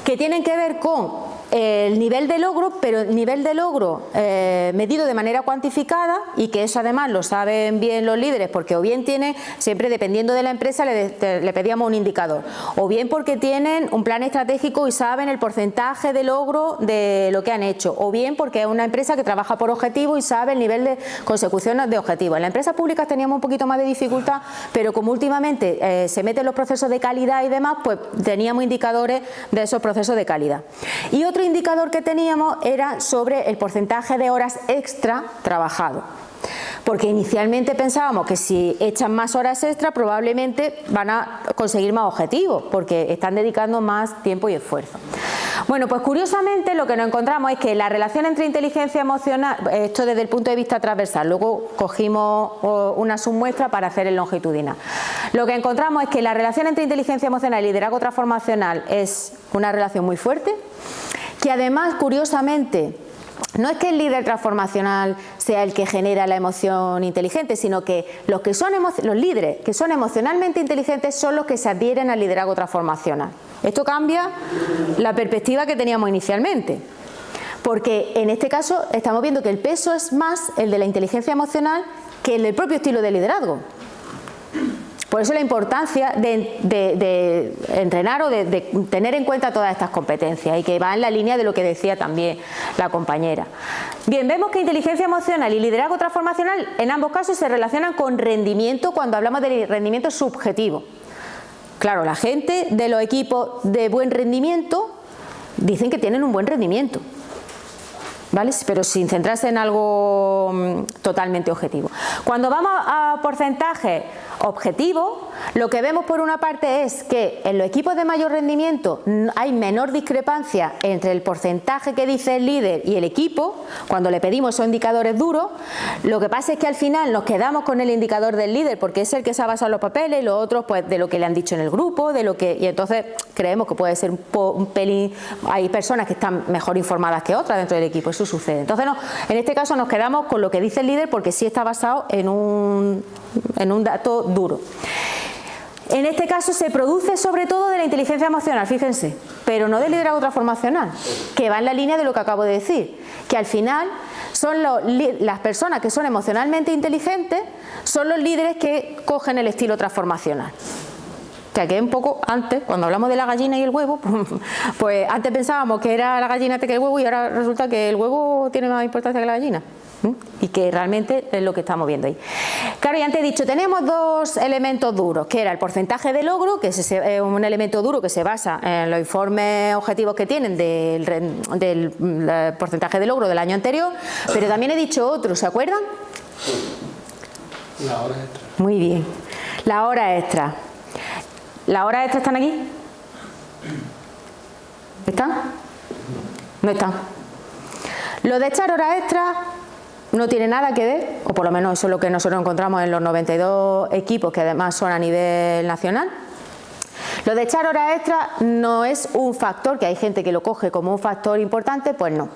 que tienen que ver con el nivel de logro, pero el nivel de logro medido de manera cuantificada, y que eso además lo saben bien los líderes, porque o bien tienen, siempre dependiendo de la empresa le pedíamos un indicador, o bien porque tienen un plan estratégico y saben el porcentaje de logro de lo que han hecho, o bien porque es una empresa que trabaja por objetivos y sabe el nivel de consecución de objetivos. En las empresas públicas teníamos un poquito más de dificultad, pero como últimamente se meten los procesos de calidad y demás, pues teníamos indicadores de esos procesos de calidad. Y otro indicador que teníamos era sobre el porcentaje de horas extra trabajado, porque inicialmente pensábamos que si echan más horas extra probablemente van a conseguir más objetivos, porque están dedicando más tiempo y esfuerzo. Bueno, pues curiosamente lo que nos encontramos es que la relación entre inteligencia emocional, esto desde el punto de vista transversal, luego cogimos una submuestra para hacer el longitudinal. Lo que encontramos es que la relación entre inteligencia emocional y liderazgo transformacional es una relación muy fuerte, que además, curiosamente, no es que el líder transformacional sea el que genera la emoción inteligente, sino que los líderes que son emocionalmente inteligentes son los que se adhieren al liderazgo transformacional. Esto cambia la perspectiva que teníamos inicialmente, porque en este caso estamos viendo que el peso es más el de la inteligencia emocional que el del propio estilo de liderazgo. Por eso la importancia de entrenar o de tener en cuenta todas estas competencias, y que va en la línea de lo que decía también la compañera. Bien, vemos que inteligencia emocional y liderazgo transformacional en ambos casos se relacionan con rendimiento cuando hablamos de rendimiento subjetivo. Claro, la gente de los equipos de buen rendimiento dicen que tienen un buen rendimiento, ¿vale? Pero sin centrarse en algo totalmente objetivo. Cuando vamos a porcentajes objetivos, lo que vemos por una parte es que en los equipos de mayor rendimiento hay menor discrepancia entre el porcentaje que dice el líder y el equipo, cuando le pedimos esos indicadores duros. Lo que pasa es que al final nos quedamos con el indicador del líder porque es el que se ha basado en los papeles, y los otros pues de lo que le han dicho en el grupo, y entonces creemos que puede ser un pelín, hay personas que están mejor informadas que otras dentro del equipo, eso sucede. Entonces en este caso nos quedamos con lo que dice el líder porque sí está basado en un dato duro. En este caso se produce sobre todo de la inteligencia emocional, fíjense, pero no del liderazgo transformacional, que va en la línea de lo que acabo de decir, que al final son las personas que son emocionalmente inteligentes, son los líderes que cogen el estilo transformacional. O sea, que un poco antes, cuando hablamos de la gallina y el huevo, pues antes pensábamos que era la gallina antes que el huevo, y ahora resulta que el huevo tiene más importancia que la gallina. Y que realmente es lo que estamos viendo ahí. Claro, y antes he dicho, tenemos dos elementos duros, que era el porcentaje de logro, que es un elemento duro que se basa en los informes objetivos que tienen del porcentaje de logro del año anterior, pero también he dicho otro, ¿se acuerdan? La hora extra. Muy bien. La hora extra. ¿Las horas extras están aquí? ¿Están? No están. Lo de echar horas extras no tiene nada que ver, o por lo menos eso es lo que nosotros encontramos en los 92 equipos, que además son a nivel nacional. Lo de echar horas extras no es un factor, que hay gente que lo coge como un factor importante, pues no.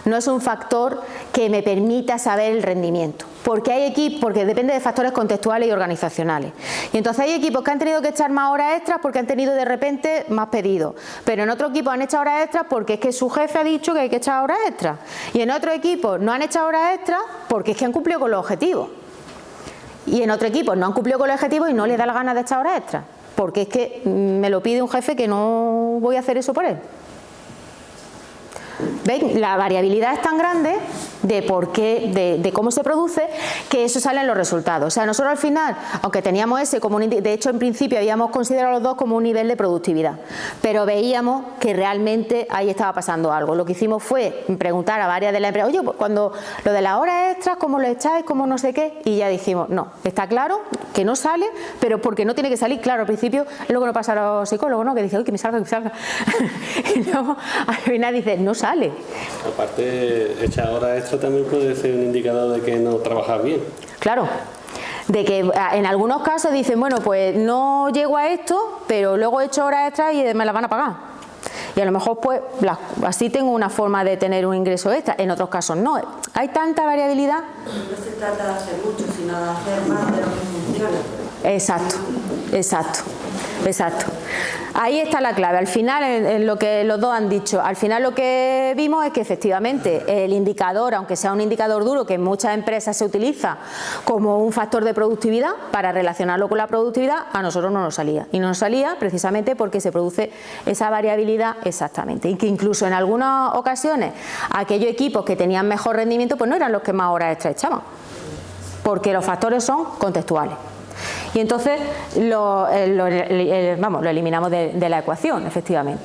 No es un factor que me permita saber el rendimiento, porque hay equipos, porque depende de factores contextuales y organizacionales. Y entonces hay equipos que han tenido que echar más horas extras porque han tenido de repente más pedidos, pero en otro equipo han echado horas extras porque es que su jefe ha dicho que hay que echar horas extras, y en otro equipo no han echado horas extras porque es que han cumplido con los objetivos, y en otro equipo no han cumplido con los objetivos y no les da la gana de echar horas extras porque es que me lo pide un jefe que no voy a hacer eso por él. ¿Ven? La variabilidad es tan grande de por qué, de cómo se produce, que eso sale en los resultados. O sea, nosotros al final, aunque teníamos ese como de hecho en principio habíamos considerado los dos como un nivel de productividad, pero veíamos que realmente ahí estaba pasando algo. Lo que hicimos fue preguntar a varias de las empresas, oye, cuando lo de las horas extras, ¿cómo lo echáis? ¿Cómo no sé qué? Y ya dijimos, no, está claro que no sale, pero porque no tiene que salir. Claro, al principio es lo que nos pasa a los psicólogos, ¿no? Que dicen, uy, que me salga, que me salga. Y luego al final dice, no sale. Aparte, echar horas extra también puede ser un indicador de que no trabajas bien. Claro, de que en algunos casos dicen, bueno, pues no llego a esto, pero luego he hecho horas extras y me las van a pagar. Y a lo mejor pues así tengo una forma de tener un ingreso extra, en otros casos no. Hay tanta variabilidad. No se trata de hacer mucho, sino de hacer más de lo que funciona. Exacto, exacto, exacto. Ahí está la clave. Al final, en lo que los dos han dicho, al final lo que vimos es que efectivamente el indicador, aunque sea un indicador duro que en muchas empresas se utiliza como un factor de productividad para relacionarlo con la productividad, a nosotros no nos salía. Y no nos salía precisamente porque se produce esa variabilidad exactamente. Y que incluso en algunas ocasiones aquellos equipos que tenían mejor rendimiento pues no eran los que más horas extra echaban, porque los factores son contextuales. Y entonces lo eliminamos de la ecuación, efectivamente.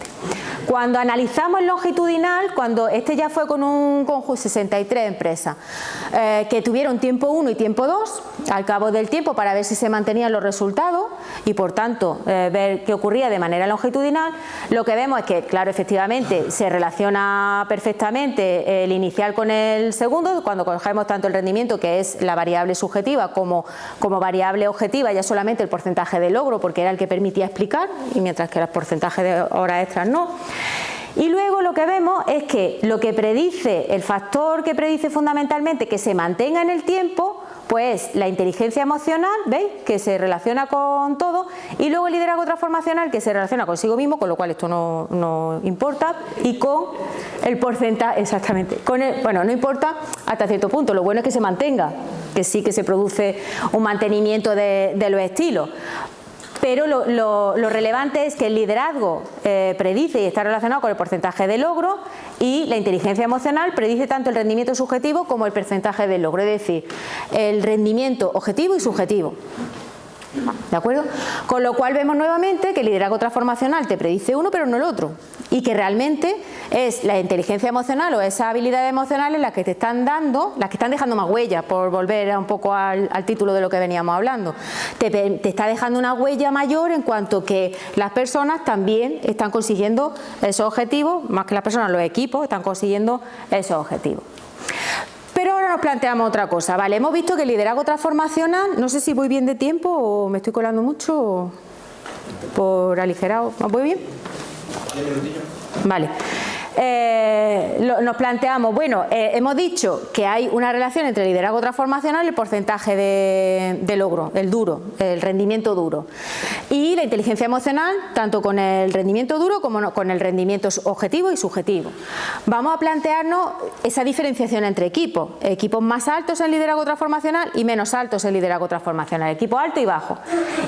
Cuando analizamos el longitudinal, cuando este ya fue con un conjunto 63 empresas que tuvieron tiempo 1 y tiempo 2, al cabo del tiempo para ver si se mantenían los resultados y por tanto ver qué ocurría de manera longitudinal, lo que vemos es que, claro, efectivamente se relaciona perfectamente el inicial con el segundo, cuando cogemos tanto el rendimiento, que es la variable subjetiva, como variable objetiva, ya solamente el porcentaje de logro, porque era el que permitía explicar, y mientras que el porcentaje de horas extras no. Y luego lo que vemos es que lo que predice, el factor que predice fundamentalmente que se mantenga en el tiempo, pues la inteligencia emocional, ¿veis? Que se relaciona con todo, y luego el liderazgo transformacional, que se relaciona consigo mismo, con lo cual esto no importa, y con el porcentaje, exactamente, bueno, no importa hasta cierto punto, lo bueno es que se mantenga, que sí que se produce un mantenimiento de los estilos. Pero lo relevante es que el liderazgo predice y está relacionado con el porcentaje de logro, y la inteligencia emocional predice tanto el rendimiento subjetivo como el porcentaje de logro, es decir, el rendimiento objetivo y subjetivo. ¿De acuerdo? Con lo cual vemos nuevamente que el liderazgo transformacional te predice uno pero no el otro, y que realmente es la inteligencia emocional o esas habilidades emocionales las que te están dando, las que están dejando más huella, por volver un poco al título de lo que veníamos hablando. Te está dejando una huella mayor en cuanto que las personas también están consiguiendo esos objetivos, más que las personas, los equipos están consiguiendo esos objetivos. Pero ahora nos planteamos otra cosa, ¿vale? Hemos visto que el liderazgo transformacional, no sé si voy bien de tiempo o me estoy colando mucho o por aligerado, ¿me voy bien? Vale. Nos planteamos, bueno, hemos dicho que hay una relación entre el liderazgo transformacional y el porcentaje de logro, el duro, el rendimiento duro, y la inteligencia emocional, tanto con el rendimiento duro como con el rendimiento objetivo y subjetivo. Vamos a plantearnos esa diferenciación entre equipos más altos en liderazgo transformacional y menos altos en liderazgo transformacional, equipos alto y bajo.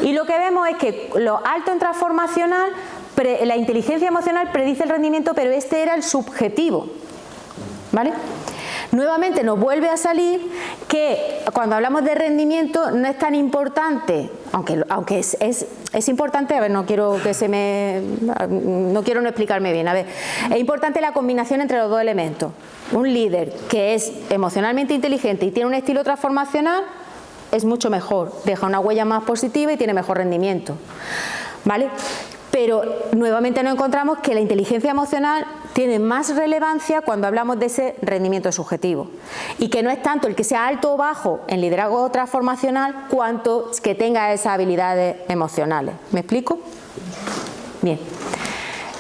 Y lo que vemos es que lo alto en transformacional, la inteligencia emocional predice el rendimiento, pero este era el subjetivo, ¿vale? Nuevamente nos vuelve a salir que cuando hablamos de rendimiento no es tan importante, aunque es importante, a ver, no quiero no explicarme bien, a ver, es importante la combinación entre los dos elementos. Un líder que es emocionalmente inteligente y tiene un estilo transformacional es mucho mejor, deja una huella más positiva y tiene mejor rendimiento, ¿vale? Pero nuevamente nos encontramos que la inteligencia emocional tiene más relevancia cuando hablamos de ese rendimiento subjetivo, y que no es tanto el que sea alto o bajo en liderazgo transformacional cuanto que tenga esas habilidades emocionales. ¿Me explico? Bien.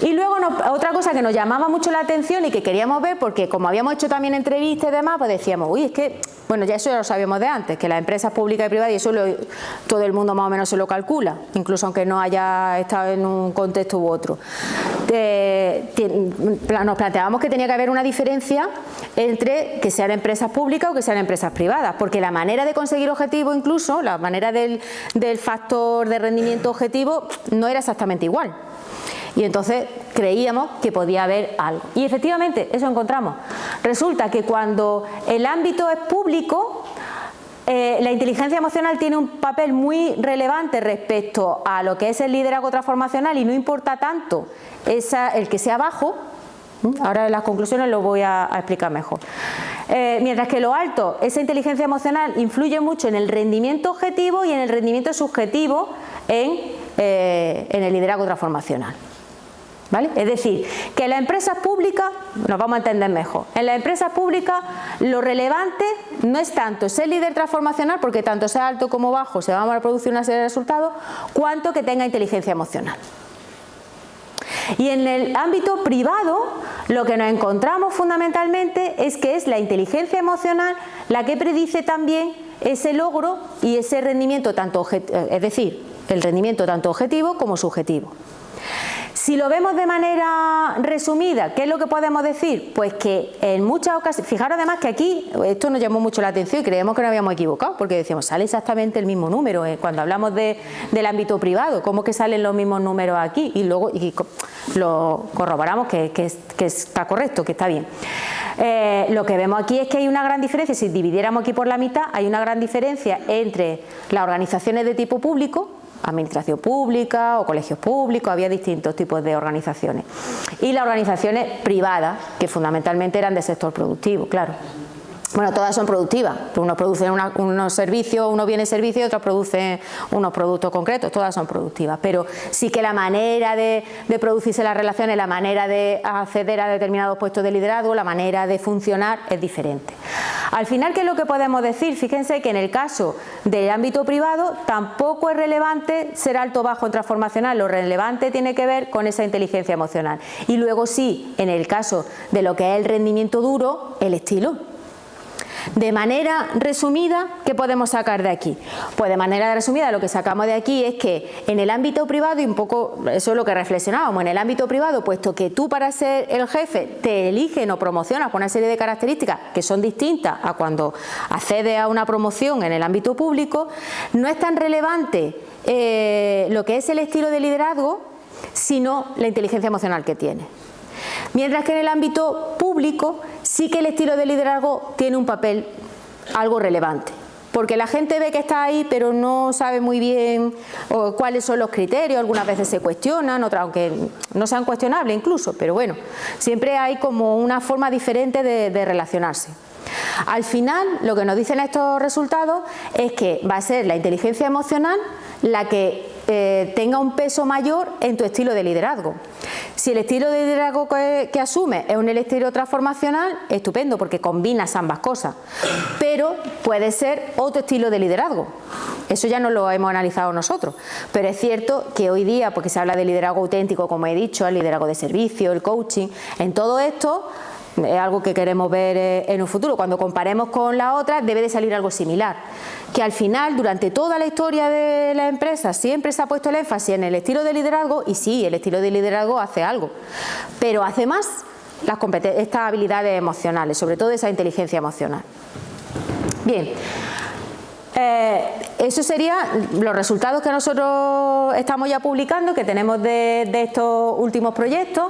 Y luego otra cosa que nos llamaba mucho la atención y que queríamos ver, porque como habíamos hecho también entrevistas y demás, pues decíamos, uy, es que, bueno, ya eso ya lo sabíamos de antes, que las empresas públicas y privadas, y eso todo el mundo más o menos se lo calcula, incluso aunque no haya estado en un contexto u otro. Nos planteábamos que tenía que haber una diferencia entre que sean empresas públicas o que sean empresas privadas, porque la manera de conseguir objetivos, incluso la manera del factor de rendimiento objetivo, no era exactamente igual. Y entonces creíamos que podía haber algo. Y efectivamente, eso encontramos. Resulta que cuando el ámbito es público, la inteligencia emocional tiene un papel muy relevante respecto a lo que es el liderazgo transformacional, y no importa tanto el que sea bajo. Ahora en las conclusiones lo voy a explicar mejor. Mientras que lo alto, esa inteligencia emocional influye mucho en el rendimiento objetivo y en el rendimiento subjetivo en el liderazgo transformacional. ¿Vale? Es decir, que en las empresas públicas, nos vamos a entender mejor, en las empresas públicas lo relevante no es tanto ser líder transformacional, porque tanto sea alto como bajo se van a producir una serie de resultados, cuanto que tenga inteligencia emocional. Y en el ámbito privado lo que nos encontramos fundamentalmente es que es la inteligencia emocional la que predice también ese logro y ese rendimiento, es decir, el rendimiento tanto objetivo como subjetivo. Si lo vemos de manera resumida, ¿qué es lo que podemos decir? Pues que en muchas ocasiones, fijaros además que aquí esto nos llamó mucho la atención y creemos que nos habíamos equivocado, porque decíamos, sale exactamente el mismo número cuando hablamos del ámbito privado, ¿cómo que salen los mismos números aquí? Y luego lo corroboramos que está correcto, que está bien. Lo que vemos aquí es que hay una gran diferencia, si dividiéramos aquí por la mitad, hay una gran diferencia entre las organizaciones de tipo público, administración pública o colegios públicos, había distintos tipos de organizaciones, y las organizaciones privadas, que fundamentalmente eran del sector productivo, claro. Bueno, todas son productivas. Unos producen unos servicios, unos bienes y servicios, y otros producen unos productos concretos. Todas son productivas. Pero sí que la manera de producirse las relaciones, la manera de acceder a determinados puestos de liderazgo, la manera de funcionar es diferente. Al final, ¿qué es lo que podemos decir? Fíjense que en el caso del ámbito privado tampoco es relevante ser alto o bajo en transformacional. Lo relevante tiene que ver con esa inteligencia emocional. Y luego sí, en el caso de lo que es el rendimiento duro, el estilo. De manera resumida, ¿qué podemos sacar de aquí? Pues de manera resumida lo que sacamos de aquí es que en el ámbito privado, y un poco eso es lo que reflexionábamos, en el ámbito privado, puesto que tú para ser el jefe te eligen o promocionas con una serie de características que son distintas a cuando accedes a una promoción en el ámbito público, no es tan relevante lo que es el estilo de liderazgo, sino la inteligencia emocional que tiene. Mientras que en el ámbito público sí que el estilo de liderazgo tiene un papel algo relevante, porque la gente ve que está ahí pero no sabe muy bien cuáles son los criterios, algunas veces se cuestionan, otras aunque no sean cuestionables incluso, pero bueno, siempre hay como una forma diferente de relacionarse. Al final, lo que nos dicen estos resultados es que va a ser la inteligencia emocional la que tenga un peso mayor en tu estilo de liderazgo. Si el estilo de liderazgo que asumes es un estilo transformacional, estupendo, porque combinas ambas cosas. Pero puede ser otro estilo de liderazgo. Eso ya no lo hemos analizado nosotros. Pero es cierto que hoy día, porque se habla de liderazgo auténtico, como he dicho, el liderazgo de servicio, el coaching, en todo esto es algo que queremos ver en un futuro. Cuando comparemos con la otra debe de salir algo similar, que al final durante toda la historia de la empresa siempre se ha puesto el énfasis en el estilo de liderazgo, y sí, el estilo de liderazgo hace algo, pero hace más estas habilidades emocionales, sobre todo esa inteligencia emocional. Bien, eso serían los resultados que nosotros estamos ya publicando, que tenemos de estos últimos proyectos,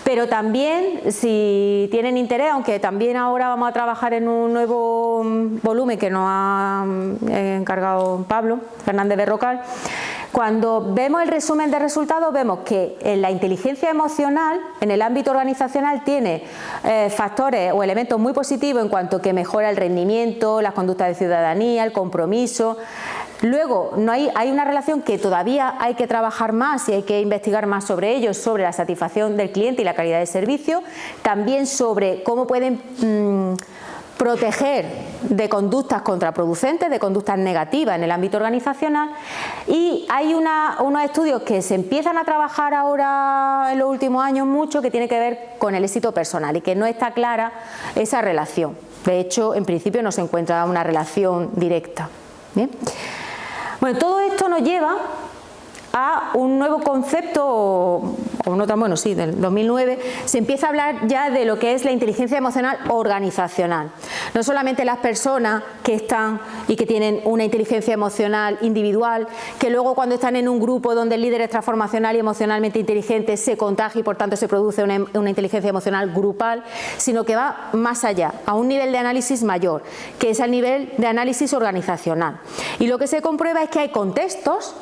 pero también, si tienen interés, aunque también ahora vamos a trabajar en un nuevo volumen que nos ha encargado Pablo Fernández Berrocal, cuando vemos el resumen de resultados vemos que en la inteligencia emocional, en el ámbito organizacional, tiene factores o elementos muy positivos en cuanto que mejora el rendimiento, las conductas de ciudadanía, el compromiso. Luego hay una relación que todavía hay que trabajar más y hay que investigar más sobre ello, sobre la satisfacción del cliente y la calidad de servicio, también sobre cómo pueden proteger de conductas contraproducentes, de conductas negativas en el ámbito organizacional, y hay unos estudios que se empiezan a trabajar ahora en los últimos años mucho, que tiene que ver con el éxito personal y que no está clara esa relación. De hecho, en principio no se encuentra una relación directa. ¿Bien? Bueno, todo esto nos lleva a un nuevo concepto, del 2009, se empieza a hablar ya de lo que es la inteligencia emocional organizacional. No solamente las personas que están y que tienen una inteligencia emocional individual, que luego cuando están en un grupo donde el líder es transformacional y emocionalmente inteligente se contagia y por tanto se produce una inteligencia emocional grupal, sino que va más allá, a un nivel de análisis mayor, que es el nivel de análisis organizacional. Y lo que se comprueba es que hay contextos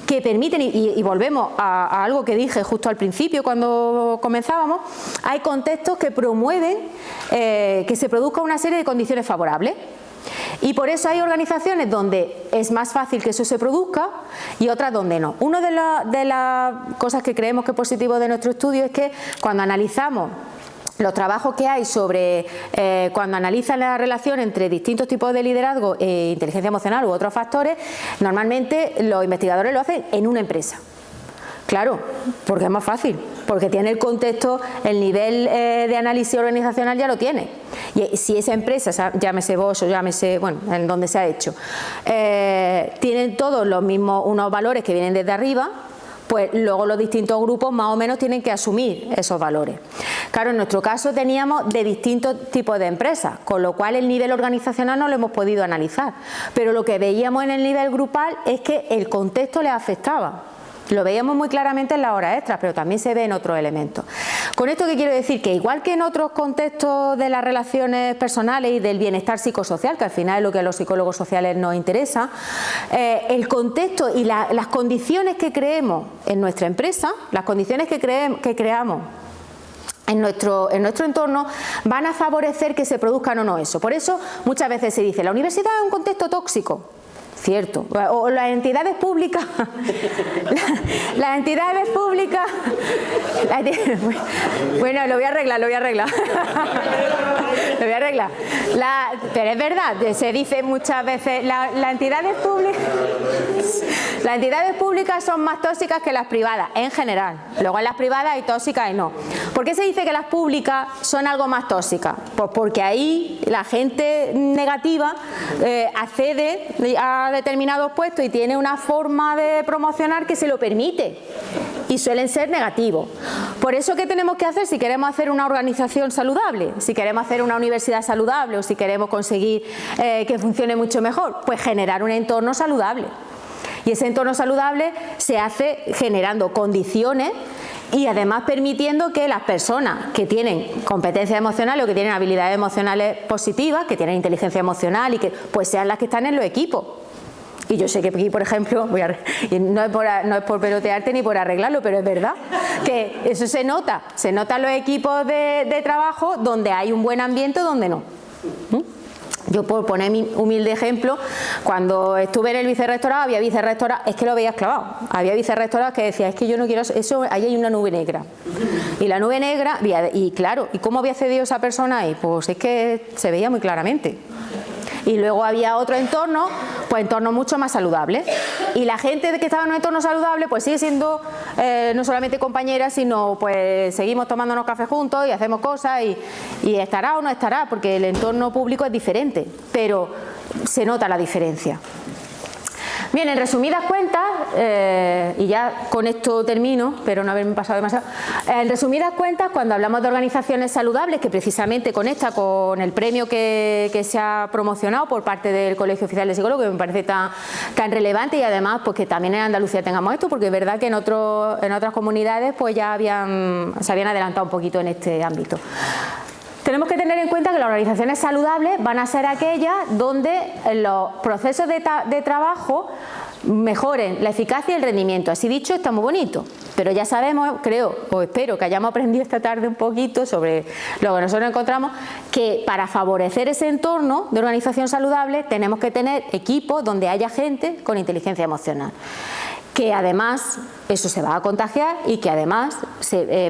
que permiten, y volvemos a algo que dije justo al principio cuando comenzábamos, hay contextos que promueven que se produzca una serie de condiciones favorables. Y por eso hay organizaciones donde es más fácil que eso se produzca y otras donde no. Una de las cosas que creemos que es positivo de nuestro estudio es que cuando analizamos los trabajos que hay sobre cuando analizan la relación entre distintos tipos de liderazgo e inteligencia emocional u otros factores, normalmente los investigadores lo hacen en una empresa. Claro, porque es más fácil, porque tiene el contexto, el nivel de análisis organizacional ya lo tiene. Y si esa empresa, llámese Bosch o llámese, en donde se ha hecho, tienen todos los mismos, unos valores que vienen desde arriba, pues luego los distintos grupos más o menos tienen que asumir esos valores. Claro, en nuestro caso teníamos de distintos tipos de empresas, con lo cual el nivel organizacional no lo hemos podido analizar. Pero lo que veíamos en el nivel grupal es que el contexto les afectaba. Lo veíamos muy claramente en las horas extras, pero también se ve en otros elementos. Con esto, ¿qué quiero decir? Que igual que en otros contextos de las relaciones personales y del bienestar psicosocial, que al final es lo que a los psicólogos sociales nos interesa, el contexto y las condiciones que creemos en nuestra empresa, las condiciones que creamos en nuestro entorno van a favorecer que se produzcan o no eso. Por eso muchas veces se dice, la universidad es un contexto tóxico. Cierto. O las entidades públicas, las entidades públicas, bueno, lo voy a arreglar. Lo voy a arreglar. Pero es verdad, se dice muchas veces, las entidades públicas son más tóxicas que las privadas, en general. Luego en las privadas hay tóxicas y no. ¿Por qué se dice que las públicas son algo más tóxicas? Pues porque ahí la gente negativa accede a determinados puestos y tiene una forma de promocionar que se lo permite y suelen ser negativos. Por eso, ¿qué tenemos que hacer si queremos hacer una organización saludable? Si queremos hacer una universidad saludable o si queremos conseguir que funcione mucho mejor, pues generar un entorno saludable. Y ese entorno saludable se hace generando condiciones y además permitiendo que las personas que tienen competencias emocionales o que tienen habilidades emocionales positivas, que tienen inteligencia emocional y que pues sean las que están en los equipos. Y yo sé que aquí, por ejemplo, y no es por pelotearte ni por arreglarlo, pero es verdad que eso se nota en los equipos de trabajo donde hay un buen ambiente, donde no. Yo, por poner mi humilde ejemplo, cuando estuve en el vicerrectorado, había vicerrectoras, es que lo veías clavado, había vicerrectoras que decían, es que yo no quiero eso, ahí hay una nube negra. Y la nube negra, y claro, ¿y cómo había cedido esa persona ahí? Pues es que se veía muy claramente. Y luego había otro entorno, pues entornos mucho más saludables. Y la gente que estaba en un entorno saludable pues sigue siendo no solamente compañeras, sino pues seguimos tomándonos café juntos y hacemos cosas y estará o no estará, porque el entorno público es diferente, pero se nota la diferencia. Bien, en resumidas cuentas, y ya con esto termino, pero no haberme pasado demasiado, en resumidas cuentas, cuando hablamos de organizaciones saludables, que precisamente conecta con el premio que se ha promocionado por parte del Colegio Oficial de Psicólogos, que me parece tan relevante, y además pues que también en Andalucía tengamos esto, porque es verdad que en otras comunidades pues ya se habían adelantado un poquito en este ámbito. Tenemos que tener en cuenta que las organizaciones saludables van a ser aquellas donde los procesos de trabajo mejoren la eficacia y el rendimiento. Así dicho, está muy bonito, pero ya sabemos, creo o espero que hayamos aprendido esta tarde un poquito sobre lo que nosotros encontramos, que para favorecer ese entorno de organización saludable tenemos que tener equipos donde haya gente con inteligencia emocional, que además eso se va a contagiar y que además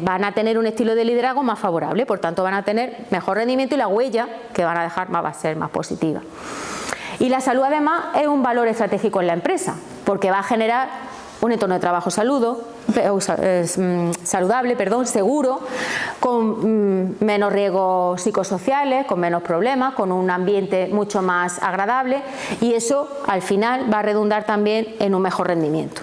van a tener un estilo de liderazgo más favorable, por tanto van a tener mejor rendimiento y la huella que van a dejar va a ser más positiva. Y la salud además es un valor estratégico en la empresa, porque va a generar un entorno de trabajo saludable, seguro, con menos riesgos psicosociales, con menos problemas, con un ambiente mucho más agradable, y eso al final va a redundar también en un mejor rendimiento.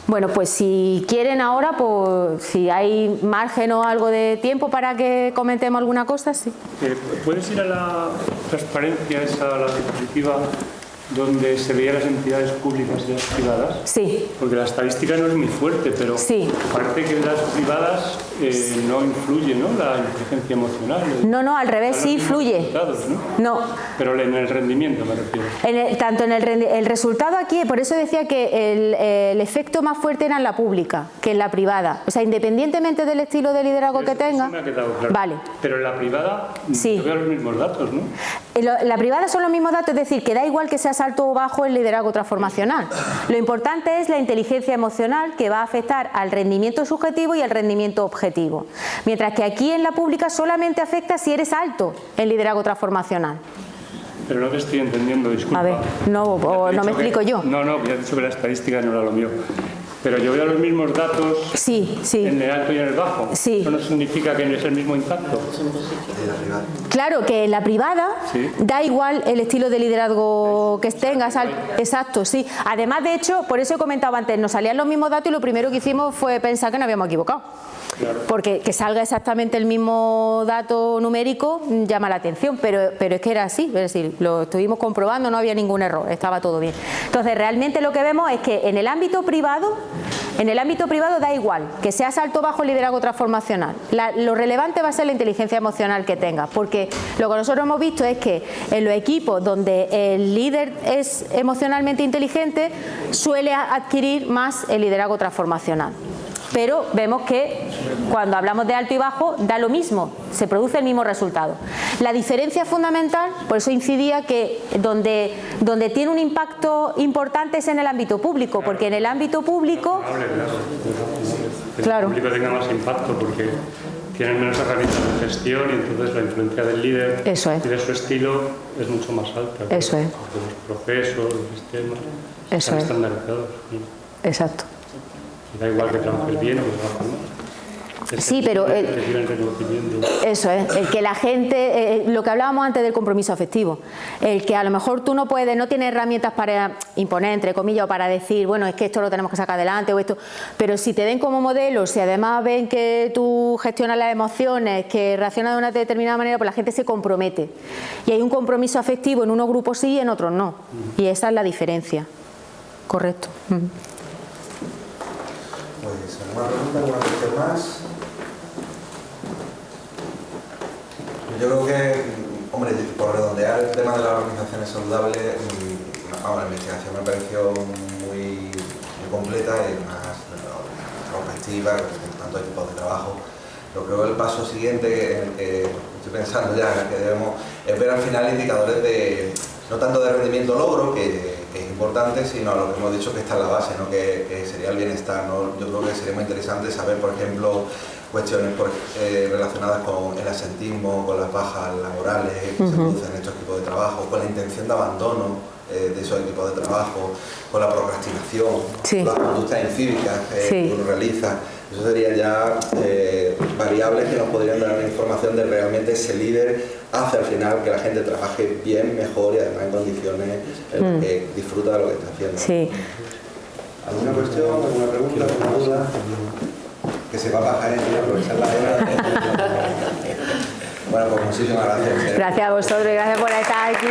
Bueno, pues si quieren ahora, pues si hay margen o algo de tiempo para que comentemos alguna cosa, sí. ¿Puedes ir a la transparencia esa, la diapositiva, donde se veían las entidades públicas y las privadas? Sí. Porque la estadística no es muy fuerte, pero sí, parece que en las privadas no influye, ¿no?, la inteligencia emocional. No, al revés, sí influye. ¿No? Pero en el rendimiento me refiero. Tanto en el resultado aquí, por eso decía que el efecto más fuerte era en la pública que en la privada. O sea, independientemente del estilo de liderazgo que tenga. Eso me ha quedado claro. Vale. Pero en la privada sí, yo veo los mismos datos, ¿no? La privada son los mismos datos, es decir, que da igual que seas alto o bajo el liderazgo transformacional. Lo importante es la inteligencia emocional, que va a afectar al rendimiento subjetivo y al rendimiento objetivo. Mientras que aquí en la pública solamente afecta si eres alto en liderazgo transformacional. Pero no te estoy entendiendo, disculpa. A ver, no me explico yo. No, ya he dicho que la estadística no era lo mío. Pero yo veo los mismos datos sí, en el alto y en el bajo. Sí. Eso no significa que es el mismo impacto. Claro, que en la privada sí, da igual el estilo de liderazgo que tengas. Exacto, sí. Además, de hecho, por eso he comentado antes, nos salían los mismos datos y lo primero que hicimos fue pensar que nos habíamos equivocado. Claro. Porque que salga exactamente el mismo dato numérico llama la atención, pero es que era así, es decir, lo estuvimos comprobando, no había ningún error, estaba todo bien. Entonces, realmente lo que vemos es que en el ámbito privado da igual que seas alto o bajo liderazgo transformacional. Lo relevante va a ser la inteligencia emocional que tengas, porque lo que nosotros hemos visto es que en los equipos donde el líder es emocionalmente inteligente suele adquirir más el liderazgo transformacional. pero vemos que cuando hablamos de alto y bajo da lo mismo, se produce el mismo resultado. La diferencia fundamental, por eso incidía que donde tiene un impacto importante es en el ámbito público, porque en el ámbito público... Claro. Que el público tenga más impacto porque tienen menos herramientas de gestión y entonces la influencia del líder y de su estilo es mucho más alta. Eso es. Los procesos, los sistemas están estandarizados. Exacto. Y da igual que trabajes bien o que trabajes mal. Sí, pero eso es, el que la gente, lo que hablábamos antes del compromiso afectivo, el que a lo mejor tú no tienes herramientas para imponer, entre comillas, o para decir, bueno, es que esto lo tenemos que sacar adelante o esto, pero si te ven como modelo, si además ven que tú gestionas las emociones, que reaccionas de una determinada manera, pues la gente se compromete. Y hay un compromiso afectivo en unos grupos sí y en otros no. Y esa es la diferencia. Correcto. Pues, ¿alguna pregunta, alguna cuestión más? Yo creo que, hombre, por redondear el tema de las organizaciones saludables, la investigación me pareció muy completa y más objetiva, con tantos tipos de trabajo. Lo que veo el paso siguiente, en el que estoy pensando ya, que debemos es ver al final indicadores de, no tanto de rendimiento logro, que es importante, sino lo que hemos dicho que está en la base, ¿no? que sería el bienestar, ¿no? Yo creo que sería muy interesante saber, por ejemplo, cuestiones relacionadas con el asentismo, con las bajas laborales que se producen en estos tipos de trabajo, con la intención de abandono de esos tipos de trabajo, con la procrastinación, con las conductas incívicas que uno realiza. Eso serían ya variables que nos podrían dar una información de realmente ese líder hace al final que la gente trabaje bien, mejor y además en condiciones en las que disfruta de lo que está haciendo. Sí. ¿Alguna cuestión, alguna pregunta, alguna duda? Que se va a bajar en aprovechar la hora. Bueno, pues muchísimas gracias. Gracias a vosotros y gracias por estar aquí.